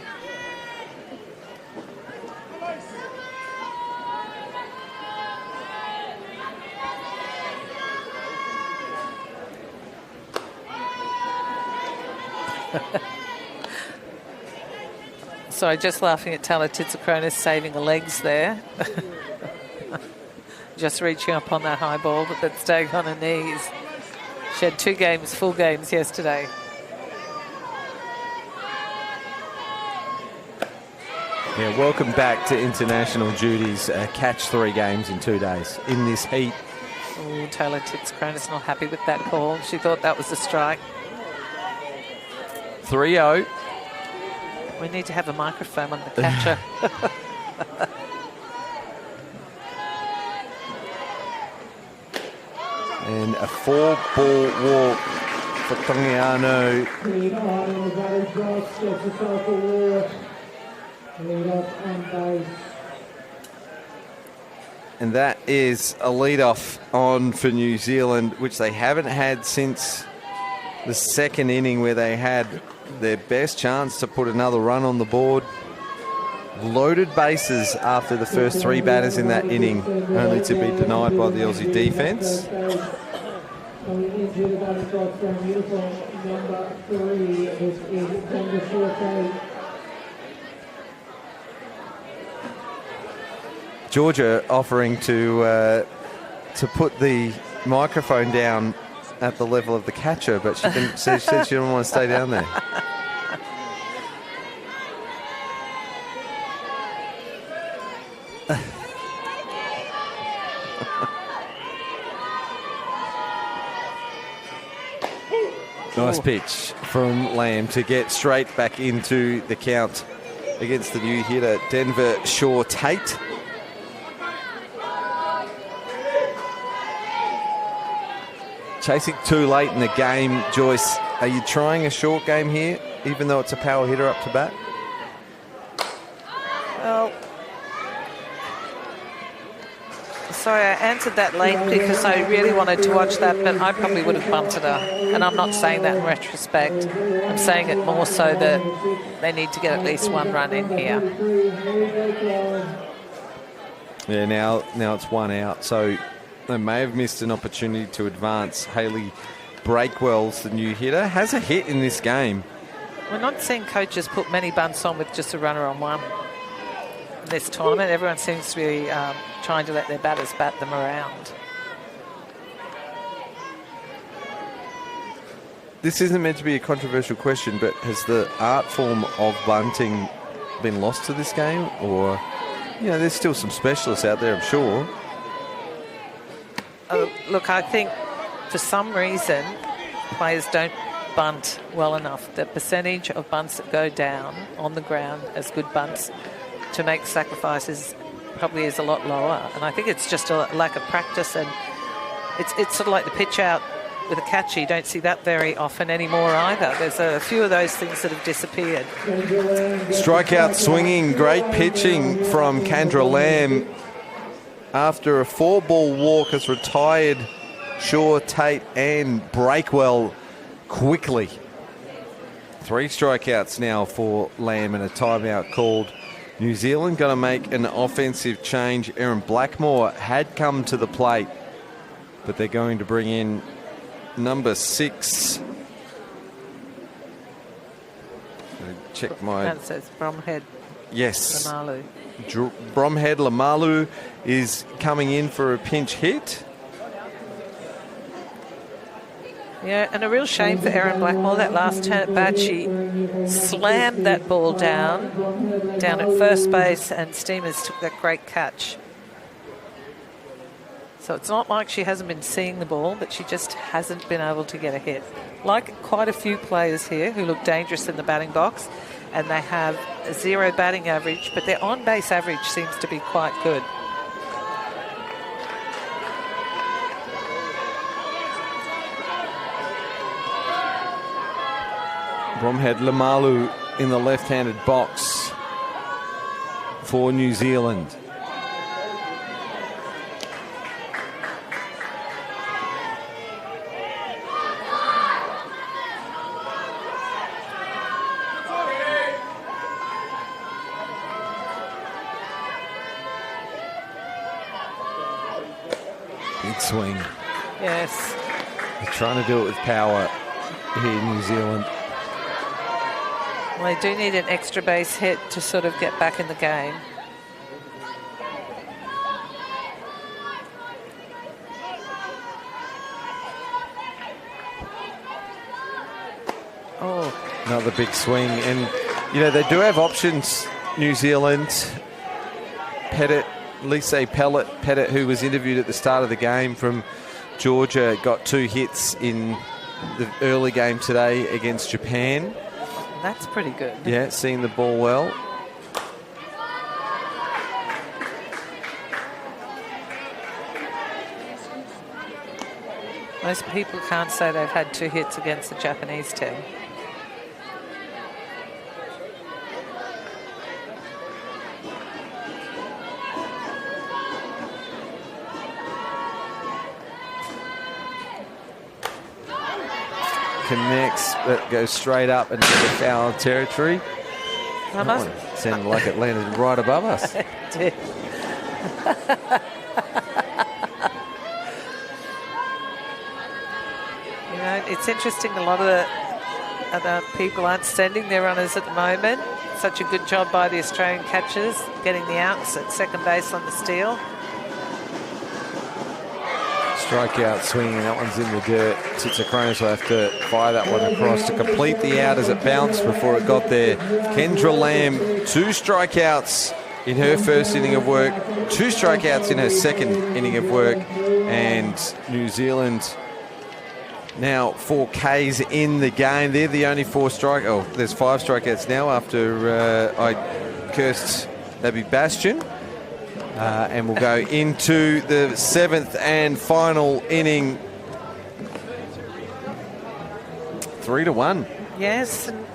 Sorry, just laughing at Tala Titsakronis saving the legs there. Just reaching up on that high ball, but staying on her knees. She had 2 games, full games yesterday. Yeah, welcome back to international duties. Catch 3 games in 2 days in this heat. Oh, Taylor Titsakronis not happy with that call. She thought that was a strike. 3-0. We need to have a microphone on the catcher. And a 4-ball walk for Tongiano. And that is a lead-off on for New Zealand, which they haven't had since the 2nd inning, where they had their best chance to put another run on the board. Loaded bases after the first 3 batters in that inning, only to be denied by the Aussie defence. Georgia offering to put the microphone down at the level of the catcher, but she said she didn't want to stay down there. Nice pitch from Lamb to get straight back into the count against the new hitter, Denver Shaw Tate. Chasing too late in the game, Joyce. Are you trying a short game here, even though it's a power hitter up to bat? Well, sorry, I answered that late because I really wanted to watch that, but I probably would have bunted her. And I'm not saying that in retrospect. I'm saying it more so that they need to get at least 1 run in here. Yeah, now it's 1 out, so they may have missed an opportunity to advance. Hayley Breakwell's the new hitter, has a hit in this game. We're not seeing coaches put many bunts on with just a runner on 1 in this tournament. Everyone seems to be trying to let their batters bat them around. This isn't meant to be a controversial question, but has the art form of bunting been lost to this game? Or, there's still some specialists out there, I'm sure. Look, I think for some reason players don't bunt well enough. The percentage of bunts that go down on the ground as good bunts to make sacrifices probably is a lot lower. And I think it's just a lack of practice, and it's sort of like the pitch out with a catcher. You don't see that very often anymore either. There's a few of those things that have disappeared. Strikeout swinging, great pitching from Kendra Lamb. After a 4-ball walk, has retired Shaw, Tate and Breakwell quickly. 3 strikeouts now for Lamb and a timeout called. New Zealand going to make an offensive change. Erin Blackmore had come to the plate, but they're going to bring in number 6. Check my... That says Bromhead. Yes. Lamalu. Bromhead Lamalu is coming in for a pinch hit. Yeah, and a real shame for Erin Blackmore. That last turn at bat, she slammed that ball down at first base, and Steamers took that great catch. So it's not like she hasn't been seeing the ball, but she just hasn't been able to get a hit. Like quite a few players here who look dangerous in the batting box, and they have a 0 batting average, but their on-base average seems to be quite good. Bromhead Lamalu in the left-handed box for New Zealand. Big swing. Yes. They're trying to do it with power here in New Zealand. Well, they do need an extra base hit to sort of get back in the game. Oh. Another big swing. And, you know, they do have options, New Zealand. Pettit, who was interviewed at the start of the game from Georgia, got 2 hits in the early game today against Japan. That's pretty good. Yeah, seeing the ball well. Most people can't say they've had 2 hits against the Japanese team. Connects, but goes straight up into the foul territory. I must. Sounded like it landed right above us. It did. You know, it's interesting. A lot of the people aren't sending their runners at the moment. Such a good job by the Australian catchers getting the outs at second base on the steal. Strikeout swinging, that one's in the dirt. Tsitsikronis will have to fire that one across to complete the out as it bounced before it got there. Kendra Lamb, 2 strikeouts in her first inning of work, 2 strikeouts in her second inning of work, and New Zealand now 4 Ks in the game. They're the only 4 strike. Oh, there's 5 strikeouts now after I cursed Abby Bastion. And we'll go into the 7th and final inning. 3-1. Yes, and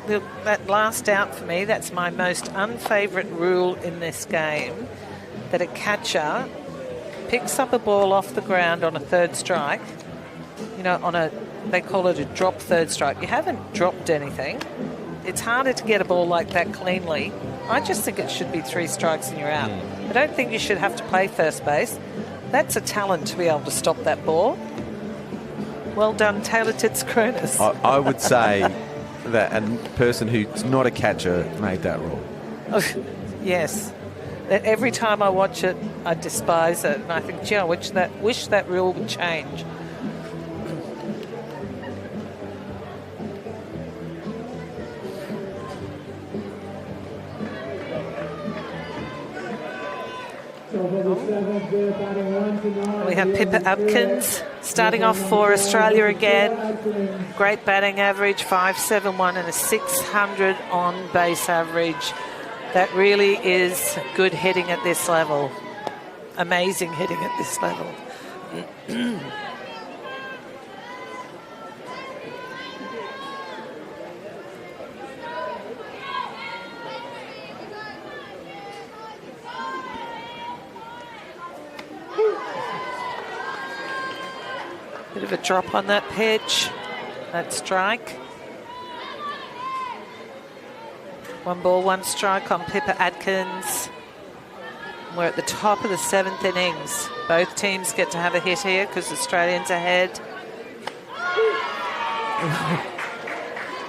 that last out for me, that's my most unfavourite rule in this game, that a catcher picks up a ball off the ground on a 3rd strike, you know, they call it a drop 3rd strike. You haven't dropped anything. It's harder to get a ball like that cleanly. I just think it should be 3 strikes and you're out. I don't think you should have to play first base. That's a talent to be able to stop that ball. Well done, Taylor Tsitsikronis. I would say that a person who's not a catcher made that rule. Yes. That every time I watch it, I despise it. And I think, gee, I wish that rule would change. We have Pippa Abkins starting off for Australia again. Great batting average, 571 and a 600 on base average. That really is good hitting at this level. Amazing hitting at this level. Bit of a drop on that pitch. That strike. 1 ball, 1 strike on Pippa Adkins. We're at the top of the 7th innings. Both teams get to have a hit here because Australians ahead.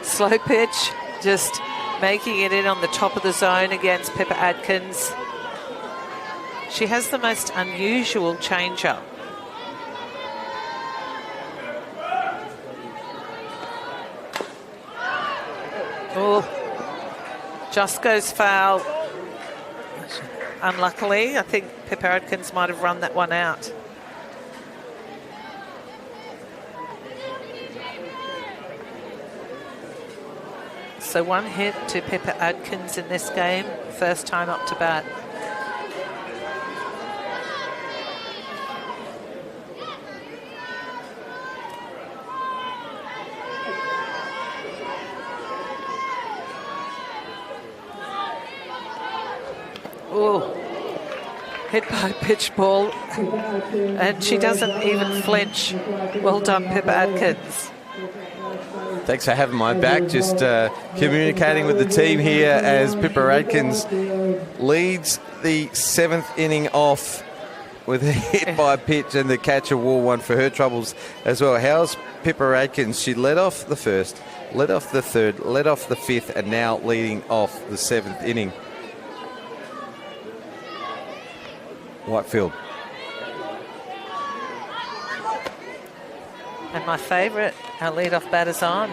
Slow pitch, just making it in on the top of the zone against Pippa Adkins. She has the most unusual change-up. Oh, just goes foul. Unluckily, I think Pippa Adkins might have run that one out. So 1 hit to Pippa Adkins in this game, first time up to bat. Oh, hit by a pitch ball, and she doesn't even flinch. Well done, Pippa Adkins. Thanks for having my back. Just communicating with the team here as Pippa Adkins leads the 7th inning off with a hit by a pitch, and the catcher wore one for her troubles as well. How's Pippa Adkins? She led off the 1st, led off the 3rd, led off the 5th, and now leading off the 7th inning. Whitefield. And my favourite, our lead-off batter's on.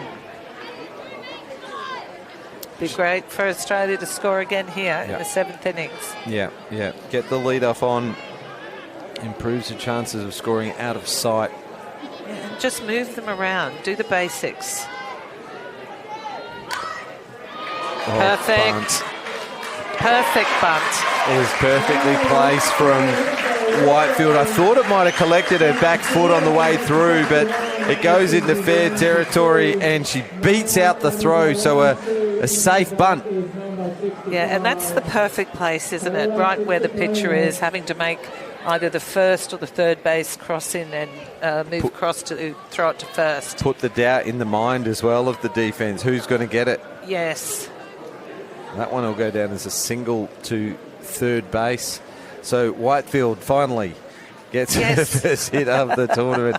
Be great for Australia to score again here in the 7th innings. Yeah. Get the lead-off on. Improves the chances of scoring out of sight. Yeah, and just move them around. Do the basics. Perfect. Bunt. Perfect bunt. It was perfectly placed from Whitefield. I thought it might have collected her back foot on the way through, but it goes into fair territory and she beats out the throw, so a safe bunt. Yeah, and that's the perfect place, isn't it? Right where the pitcher is, having to make either the first or the third base cross in and move across to throw it to first. Put the doubt in the mind as well of the defence. Who's going to get it? Yes. That one will go down as a single to third base. So Whitefield finally gets the first hit of the tournament.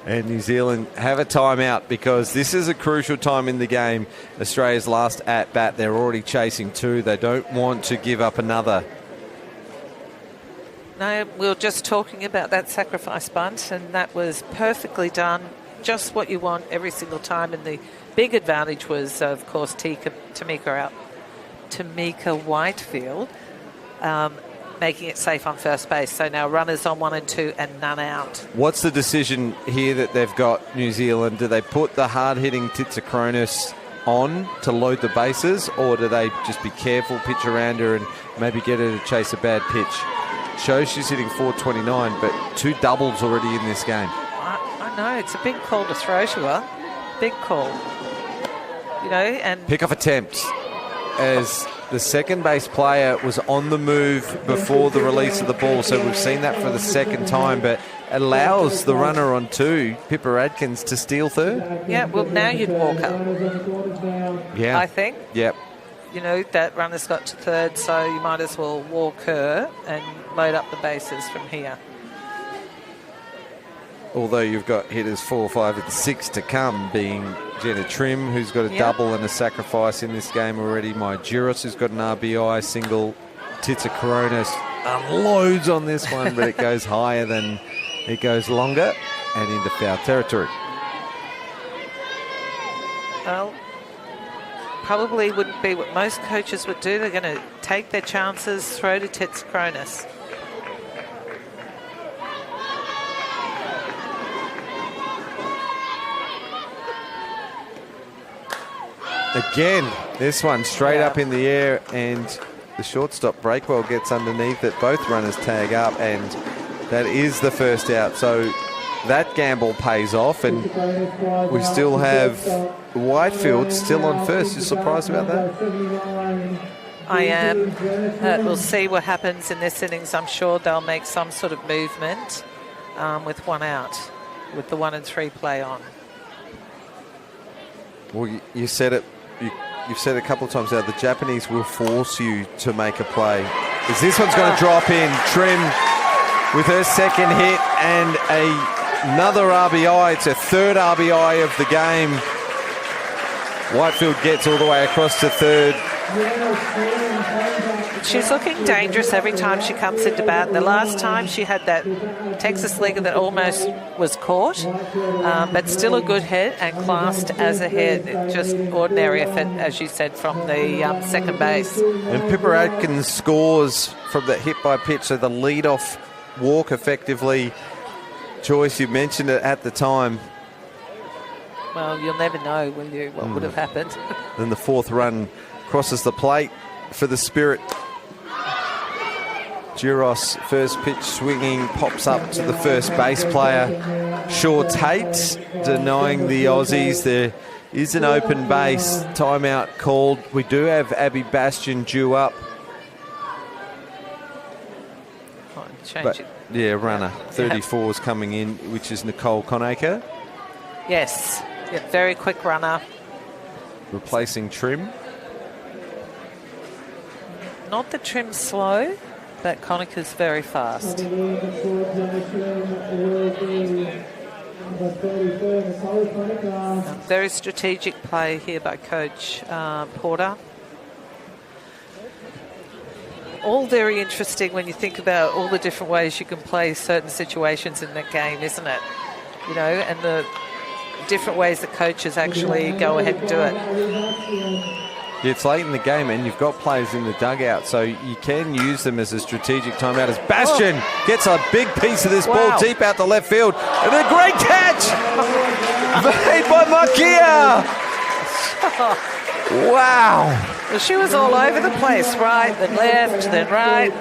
And New Zealand have a timeout because this is a crucial time in the game. Australia's last at-bat. They're already chasing 2. They don't want to give up another. No, we were just talking about that sacrifice bunt, and that was perfectly done. Just what you want every single time. And the big advantage was, of course, Tamika Whitefield making it safe on first base. So now runners on 1 and 2 and none out. What's the decision here that they've got, New Zealand? Do they put the hard-hitting Titsakronis on to load the bases, or do they just be careful, pitch around her and maybe get her to chase a bad pitch? Shows she's hitting 429, but 2 doubles already in this game. I know, it's a big call to throw to her. Big call. You know, and... Pick-off attempts as the second base player was on the move before the release of the ball, so we've seen that for the second time, but allows the runner on 2, Pippa Adkins, to steal third. Yeah, well, now you'd walk up. Yeah. I think. Yep. You know, that runner's got to third, so you might as well walk her and load up the bases from here. Although you've got hitters 4, 5 and 6 to come, being Jenna Trim, who's got a double and a sacrifice in this game already. My Juros, who's got an RBI single. Titsakronis unloads on this one, but it goes higher than it goes longer and into foul territory. Well, probably wouldn't be what most coaches would do. They're going to take their chances, throw to Titsakronis. Again, this one straight up in the air, and the shortstop Breakwell gets underneath it. Both runners tag up, and that is the first out. So that gamble pays off, and we still have Whitefield still on first. You surprised about that? I am. We'll see what happens in this innings. I'm sure they'll make some sort of movement with 1 out. with the 1 and 3 play on. Well, you said it. You've said it a couple of times now. The Japanese will force you to make a play. Is this one's going to drop in? Trim with her second hit and another RBI. It's her third RBI of the game. Whitefield gets all the way across to third. She's looking dangerous every time she comes into bat. The last time she had that Texas leaguer that almost was caught, but still a good hit and classed as a hit. Just ordinary effort, as you said, from the second base. And Pippa Adkins scores from the hit by pitch, so the lead-off walk effectively. Joyce, you mentioned it at the time. Well, you'll never know, will you, what would have happened. Then the fourth run crosses the plate for the Spirit. Giros, first pitch swinging, pops up to the first base player. Shaw Tate denying the Aussies. There is an open base. Timeout called. We do have Abby Bastion due up. Yeah, runner. 34 is coming in, which is Nicole Conacher. Yes, yeah, very quick runner. Replacing Trim. Not that Trim's slow, but Conacher's very fast. Very strategic play here by Coach Porter. All very interesting when you think about all the different ways you can play certain situations in that game, isn't it? You know, and the different ways that coaches actually go ahead and do it. Yeah, it's late in the game and you've got players in the dugout, so you can use them as a strategic timeout. As Bastion gets a big piece of this ball deep out the left field. And a great catch made by Makia. Wow. Well, she was all over the place, right, then left, then right.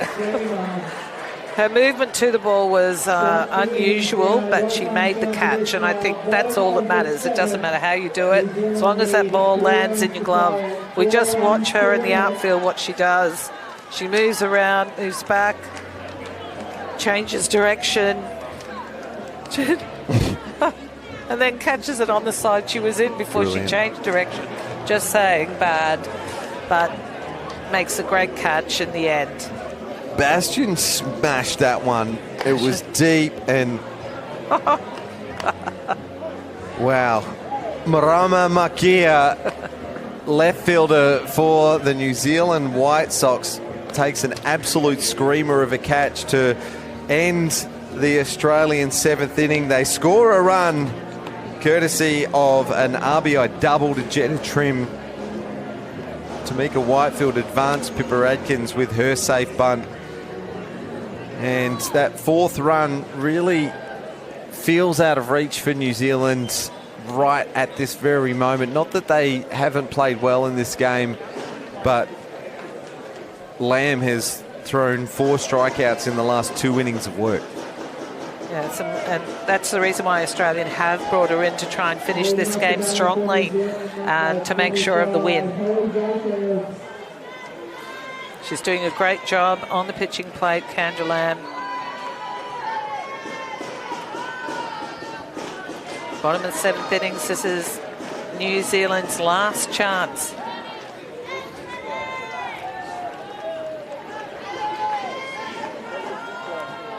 Her movement to the ball was unusual, but she made the catch, and I think that's all that matters. It doesn't matter how you do it, as long as that ball lands in your glove. We just watch her in the outfield, what she does. She moves around, moves back, changes direction, and then catches it on the side she was in before she changed direction. Just saying, bad, but makes a great catch in the end. Bastion smashed that one. It was deep and wow. Marama Makia, left fielder for the New Zealand White Sox, takes an absolute screamer of a catch to end the Australian seventh inning. They score a run courtesy of an RBI double to Jenna Trim. Tamika Whitefield advanced Pippa Adkins with her safe bunt. And that fourth run really feels out of reach for New Zealand right at this very moment. Not that they haven't played well in this game, but Lamb has thrown 4 strikeouts in the last 2 innings of work. Yes, and that's the reason why Australian have brought her in, to try and finish this game strongly and to make sure of the win. She's doing a great job on the pitching plate, Kendra Lamb. Bottom of the 7th innings, this is New Zealand's last chance.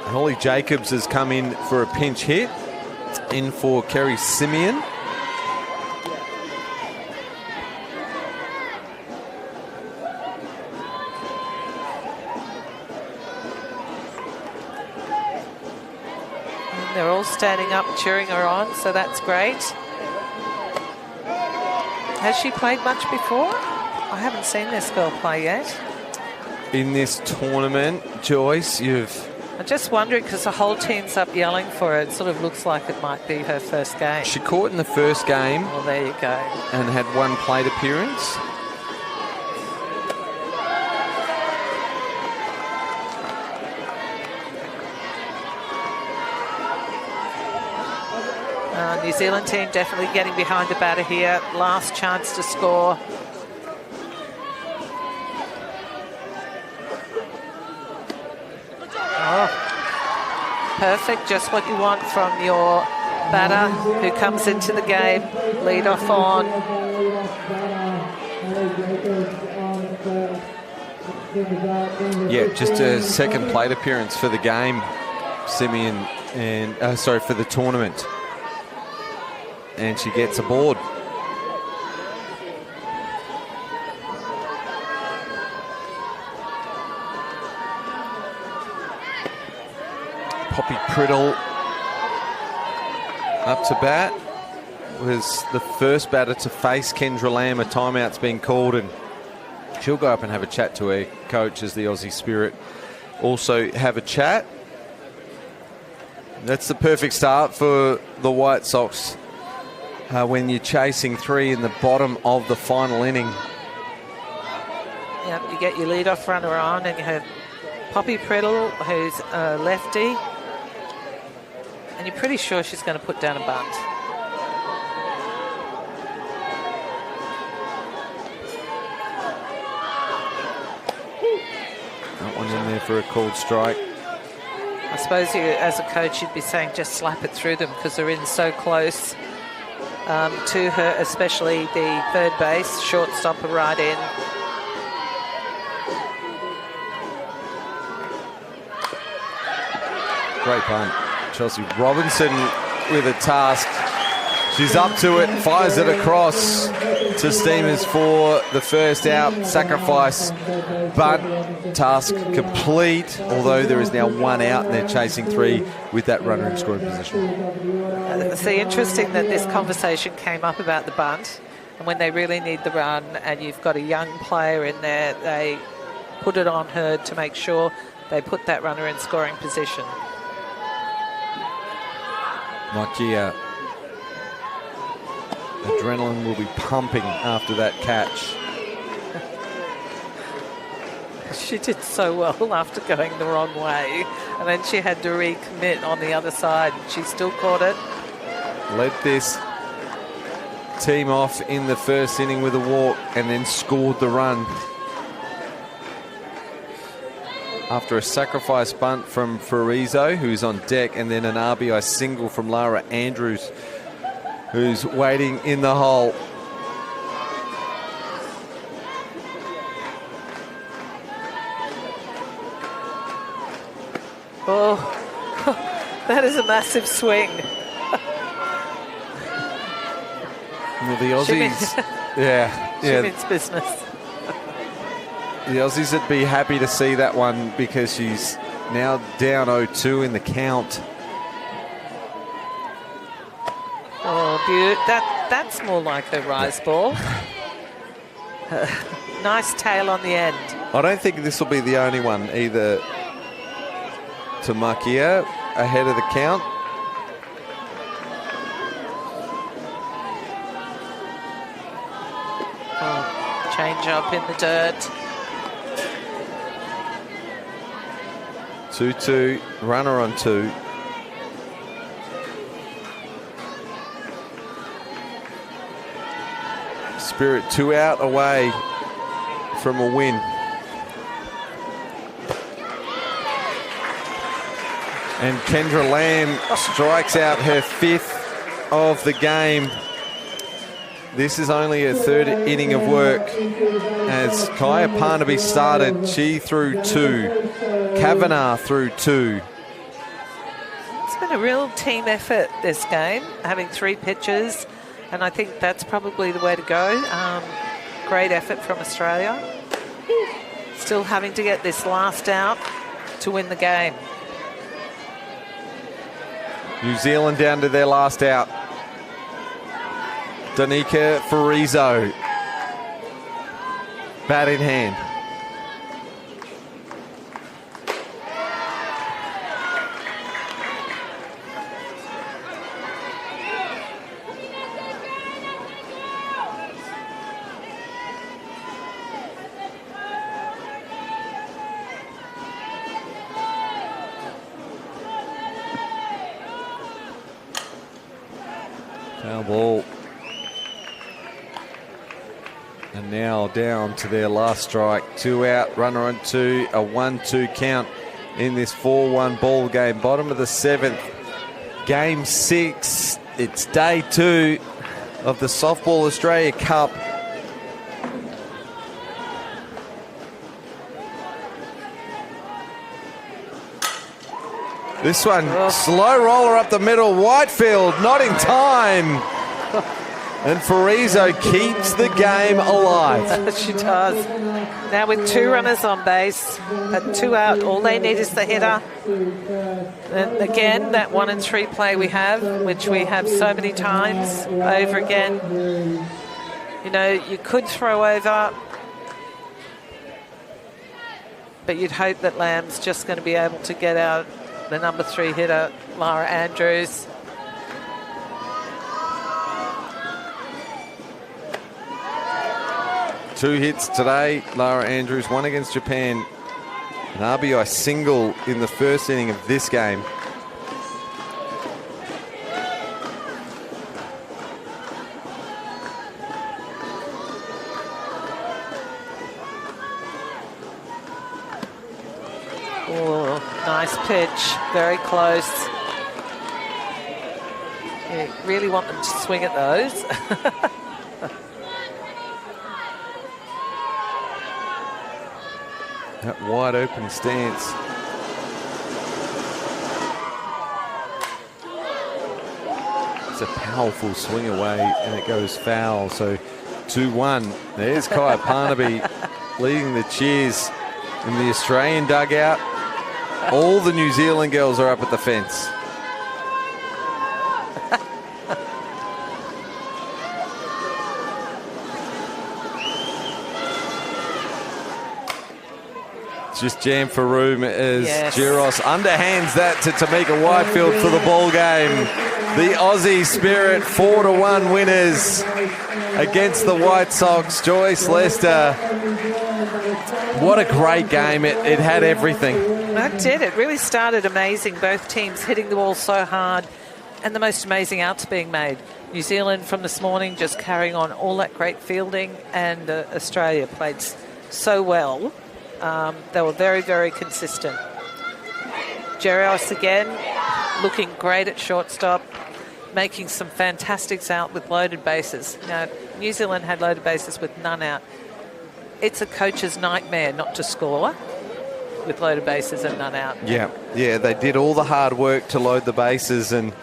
Holly Jacobs has come in for a pinch hit, in for Kerry Simeon. And they're all standing up cheering her on, so that's great. Has she played much before? I haven't seen this girl play yet. In this tournament, Joyce, I'm just wondering, because the whole team's up yelling for her. It sort of looks like it might be her first game. She caught in the first game. Well, there you go. And had 1 plate appearance. New Zealand team definitely getting behind the batter here. Last chance to score. Oh, perfect, just what you want from your batter who comes into the game, lead off on. Yeah, just a second plate appearance for the game, Simeon, and for the tournament. And she gets aboard. Poppy Priddle up to bat. Was the first batter to face Kendra Lamb. A timeout's been called, and she'll go up and have a chat to her coach as the Aussie Spirit also have a chat. That's the perfect start for the White Sox when you're chasing 3 in the bottom of the final inning. Yep, you get your leadoff runner on, and you have Poppy Priddle, who's a lefty, and you're pretty sure she's going to put down a bunt. That one in there for a called strike. I suppose you, as a coach, you'd be saying just slap it through them because they're in so close to her, especially the third base, shortstop are right in. Great punt. Chelsea Robinson with a task. She's up to it, fires it across to Steamers for the first out. Sacrifice, but task complete, although there is now 1 out and they're chasing 3 with that runner in scoring position. It's interesting that this conversation came up about the bunt, and when they really need the run and you've got a young player in there, they put it on her to make sure they put that runner in scoring position. Nokia. Adrenaline will be pumping after that catch. She did so well after going the wrong way, and then she had to recommit on the other side. She still caught it. Led this team off in the first inning with a walk and then scored the run. After a sacrifice bunt from Farizo, who's on deck, and then an RBI single from Lara Andrews, who's waiting in the hole. Oh, that is a massive swing. Well, the Aussies, yeah, She means business. The Aussies would be happy to see that one because she's now down 0-2 in the count. Oh, that's more like a rise ball. Nice tail on the end. I don't think this will be the only one either to Makia ahead of the count. Oh, change up in the dirt. 2-2, runner on 2. Spirit 2 out away from a win. And Kendra Lamb strikes out her 5th of the game. This is only her 3rd inning of work. As Kaya Parnaby started, she threw 2. Kavanagh threw 2. It's been a real team effort, this game, having 3 pitches, and I think that's probably the way to go. Great effort from Australia. Still having to get this last out to win the game. New Zealand down to their last out. Danica Farizo, bat in hand. Foul ball. And now down to their last strike. 2 out, runner on 2, a 1-2 count in this 4-1 ball game. Bottom of the 7th. Game 6. It's day 2 of the Softball Australia Cup. This one, slow roller up the middle. Whitefield not in time. And Farizo keeps the game alive. She does. Now with 2 runners on base, 2 out, all they need is the hitter. And again, that 1 and 3 play we have, which we have so many times over again. You know, you could throw over, but you'd hope that Lamb's just going to be able to get out the number 3 hitter, Lara Andrews. Two hits today, Lara Andrews, 1 against Japan. An RBI single in the first inning of this game. Oh, nice pitch, very close. You really want them to swing at those. That wide open stance. It's a powerful swing away and it goes foul. So 2-1. There's Kaya Parnaby leading the cheers in the Australian dugout. All the New Zealand girls are up at the fence. Just jammed for room as Giros underhands that to Tamika Whitefield for the ball game. The Aussie Spirit 4-1 winners against the White Sox. Joyce Lester. What a great game. It had everything. That did. It really started amazing. Both teams hitting the ball so hard and the most amazing outs being made. New Zealand from this morning just carrying on all that great fielding, and Australia played so well. They were very, very consistent. Gerrios again looking great at shortstop, making some fantastics out with loaded bases. Now, New Zealand had loaded bases with none out. It's a coach's nightmare not to score with loaded bases and none out. Yeah, they did all the hard work to load the bases, and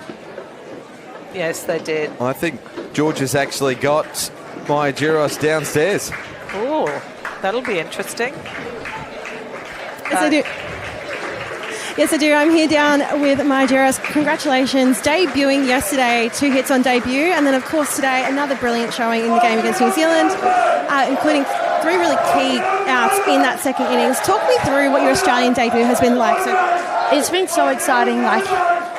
yes, they did. I think George has actually got Maya Giros downstairs. Oh, that'll be interesting. Yes, I do. Yes, I do. I'm here down with Maya Giros. Congratulations. Debuting yesterday, 2 hits on debut. And then, of course, today, another brilliant showing in the game against New Zealand, including 3 really key outs in that second innings. Talk me through what your Australian debut has been like. It's been so exciting. Like,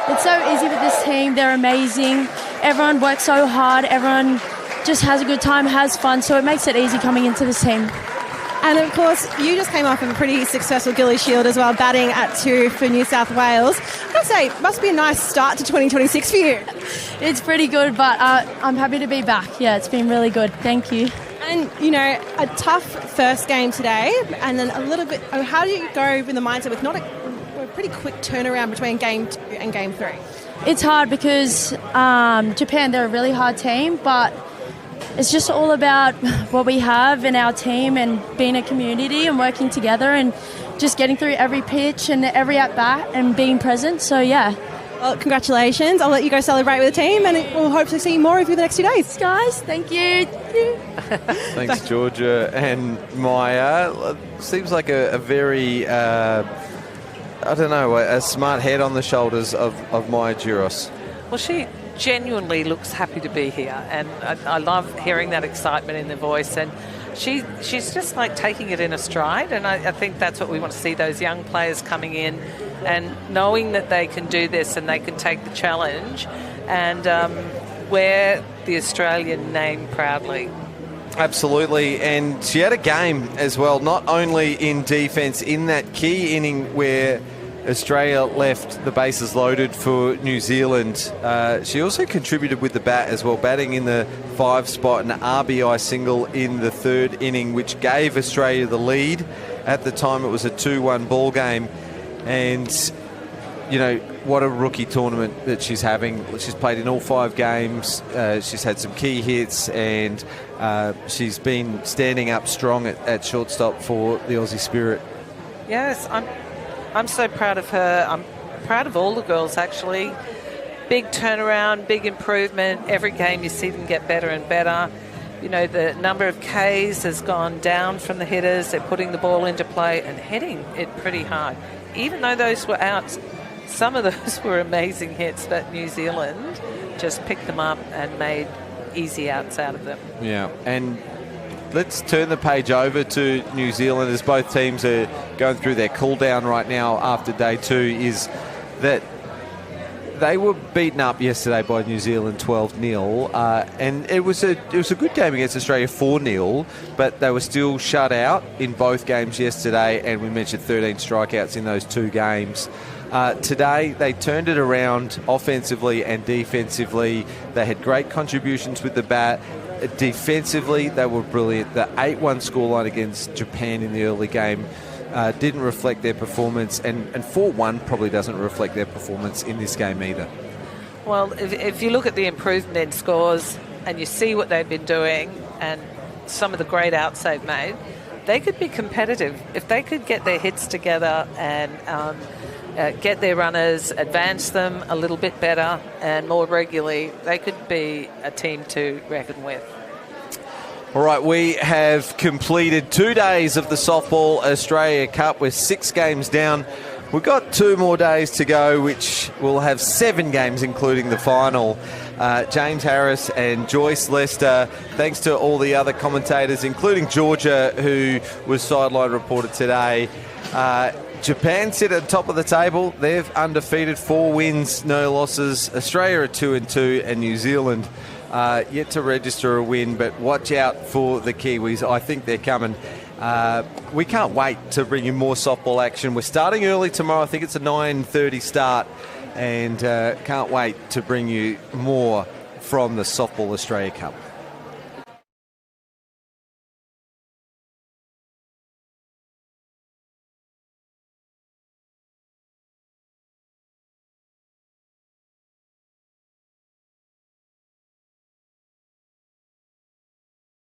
it's so easy with this team. They're amazing. Everyone works so hard. Everyone just has a good time, has fun. So it makes it easy coming into this team. And, of course, you just came off of a pretty successful Gillies Shield as well, batting at 2 for New South Wales. I'd say it must be a nice start to 2026 for you. It's pretty good, but I'm happy to be back. Yeah, it's been really good. Thank you. And, you know, a tough first game today, and then a little bit... how do you go with the mindset with not a pretty quick turnaround between Game 2 and Game 3? It's hard because Japan, they're a really hard team, but... it's just all about what we have in our team and being a community and working together and just getting through every pitch and every at-bat and being present. So, yeah. Well, congratulations. I'll let you go celebrate with the team, and we'll hopefully see more of you the next 2 days. Guys, thank you. Thanks, Georgia and Maya. Seems like a very, a smart head on the shoulders of Maya Giros. Well, she genuinely looks happy to be here, and I love hearing that excitement in the voice, and she's just like taking it in a stride, and I think that's what we want to see, those young players coming in and knowing that they can do this and they can take the challenge and wear the Australian name proudly. Absolutely, and she had a game as well, not only in defence in that key inning where Australia left the bases loaded for New Zealand. She also contributed with the bat as well, batting in the 5 spot, an RBI single in the 3rd inning, which gave Australia the lead. At the time, it was a 2-1 ball game. And you know, what a rookie tournament that she's having. She's played in all 5 games. She's had some key hits, and she's been standing up strong at shortstop for the Aussie Spirit. Yes, I'm so proud of her. I'm proud of all the girls, actually. Big turnaround, big improvement. Every game you see them get better and better. You know, the number of Ks has gone down from the hitters. They're putting the ball into play and hitting it pretty hard. Even though those were outs, some of those were amazing hits, but New Zealand just picked them up and made easy outs out of them. Yeah, and let's turn the page over to New Zealand as both teams are going through their cool down right now after day 2. Is that they were beaten up yesterday by New Zealand 12-0, and it was a good game against Australia 4-0, but they were still shut out in both games yesterday, and we mentioned 13 strikeouts in those 2 games. Today, they turned it around offensively and defensively. They had great contributions with the bat. Defensively, they were brilliant. The 8-1 scoreline against Japan in the early game didn't reflect their performance, and 4-1 probably doesn't reflect their performance in this game either. Well, if you look at the improvement in scores and you see what they've been doing and some of the great outs they've made, they could be competitive. If they could get their hits together and get their runners, advance them a little bit better and more regularly, they could be a team to reckon with. All right, we have completed 2 days of the Softball Australia Cup. We're 6 games down. We've got 2 more days to go, which will have 7 games, including the final. James Harris and Joyce Lester, thanks to all the other commentators, including Georgia, who was sideline reporter today. Japan sit at the top of the table. They've undefeated, 4 wins, no losses. Australia are 2-2, and New Zealand yet to register a win, but watch out for the Kiwis. I think they're coming. We can't wait to bring you more softball action. We're starting early tomorrow. I think it's a 9:30 start, and can't wait to bring you more from the Softball Australia Cup.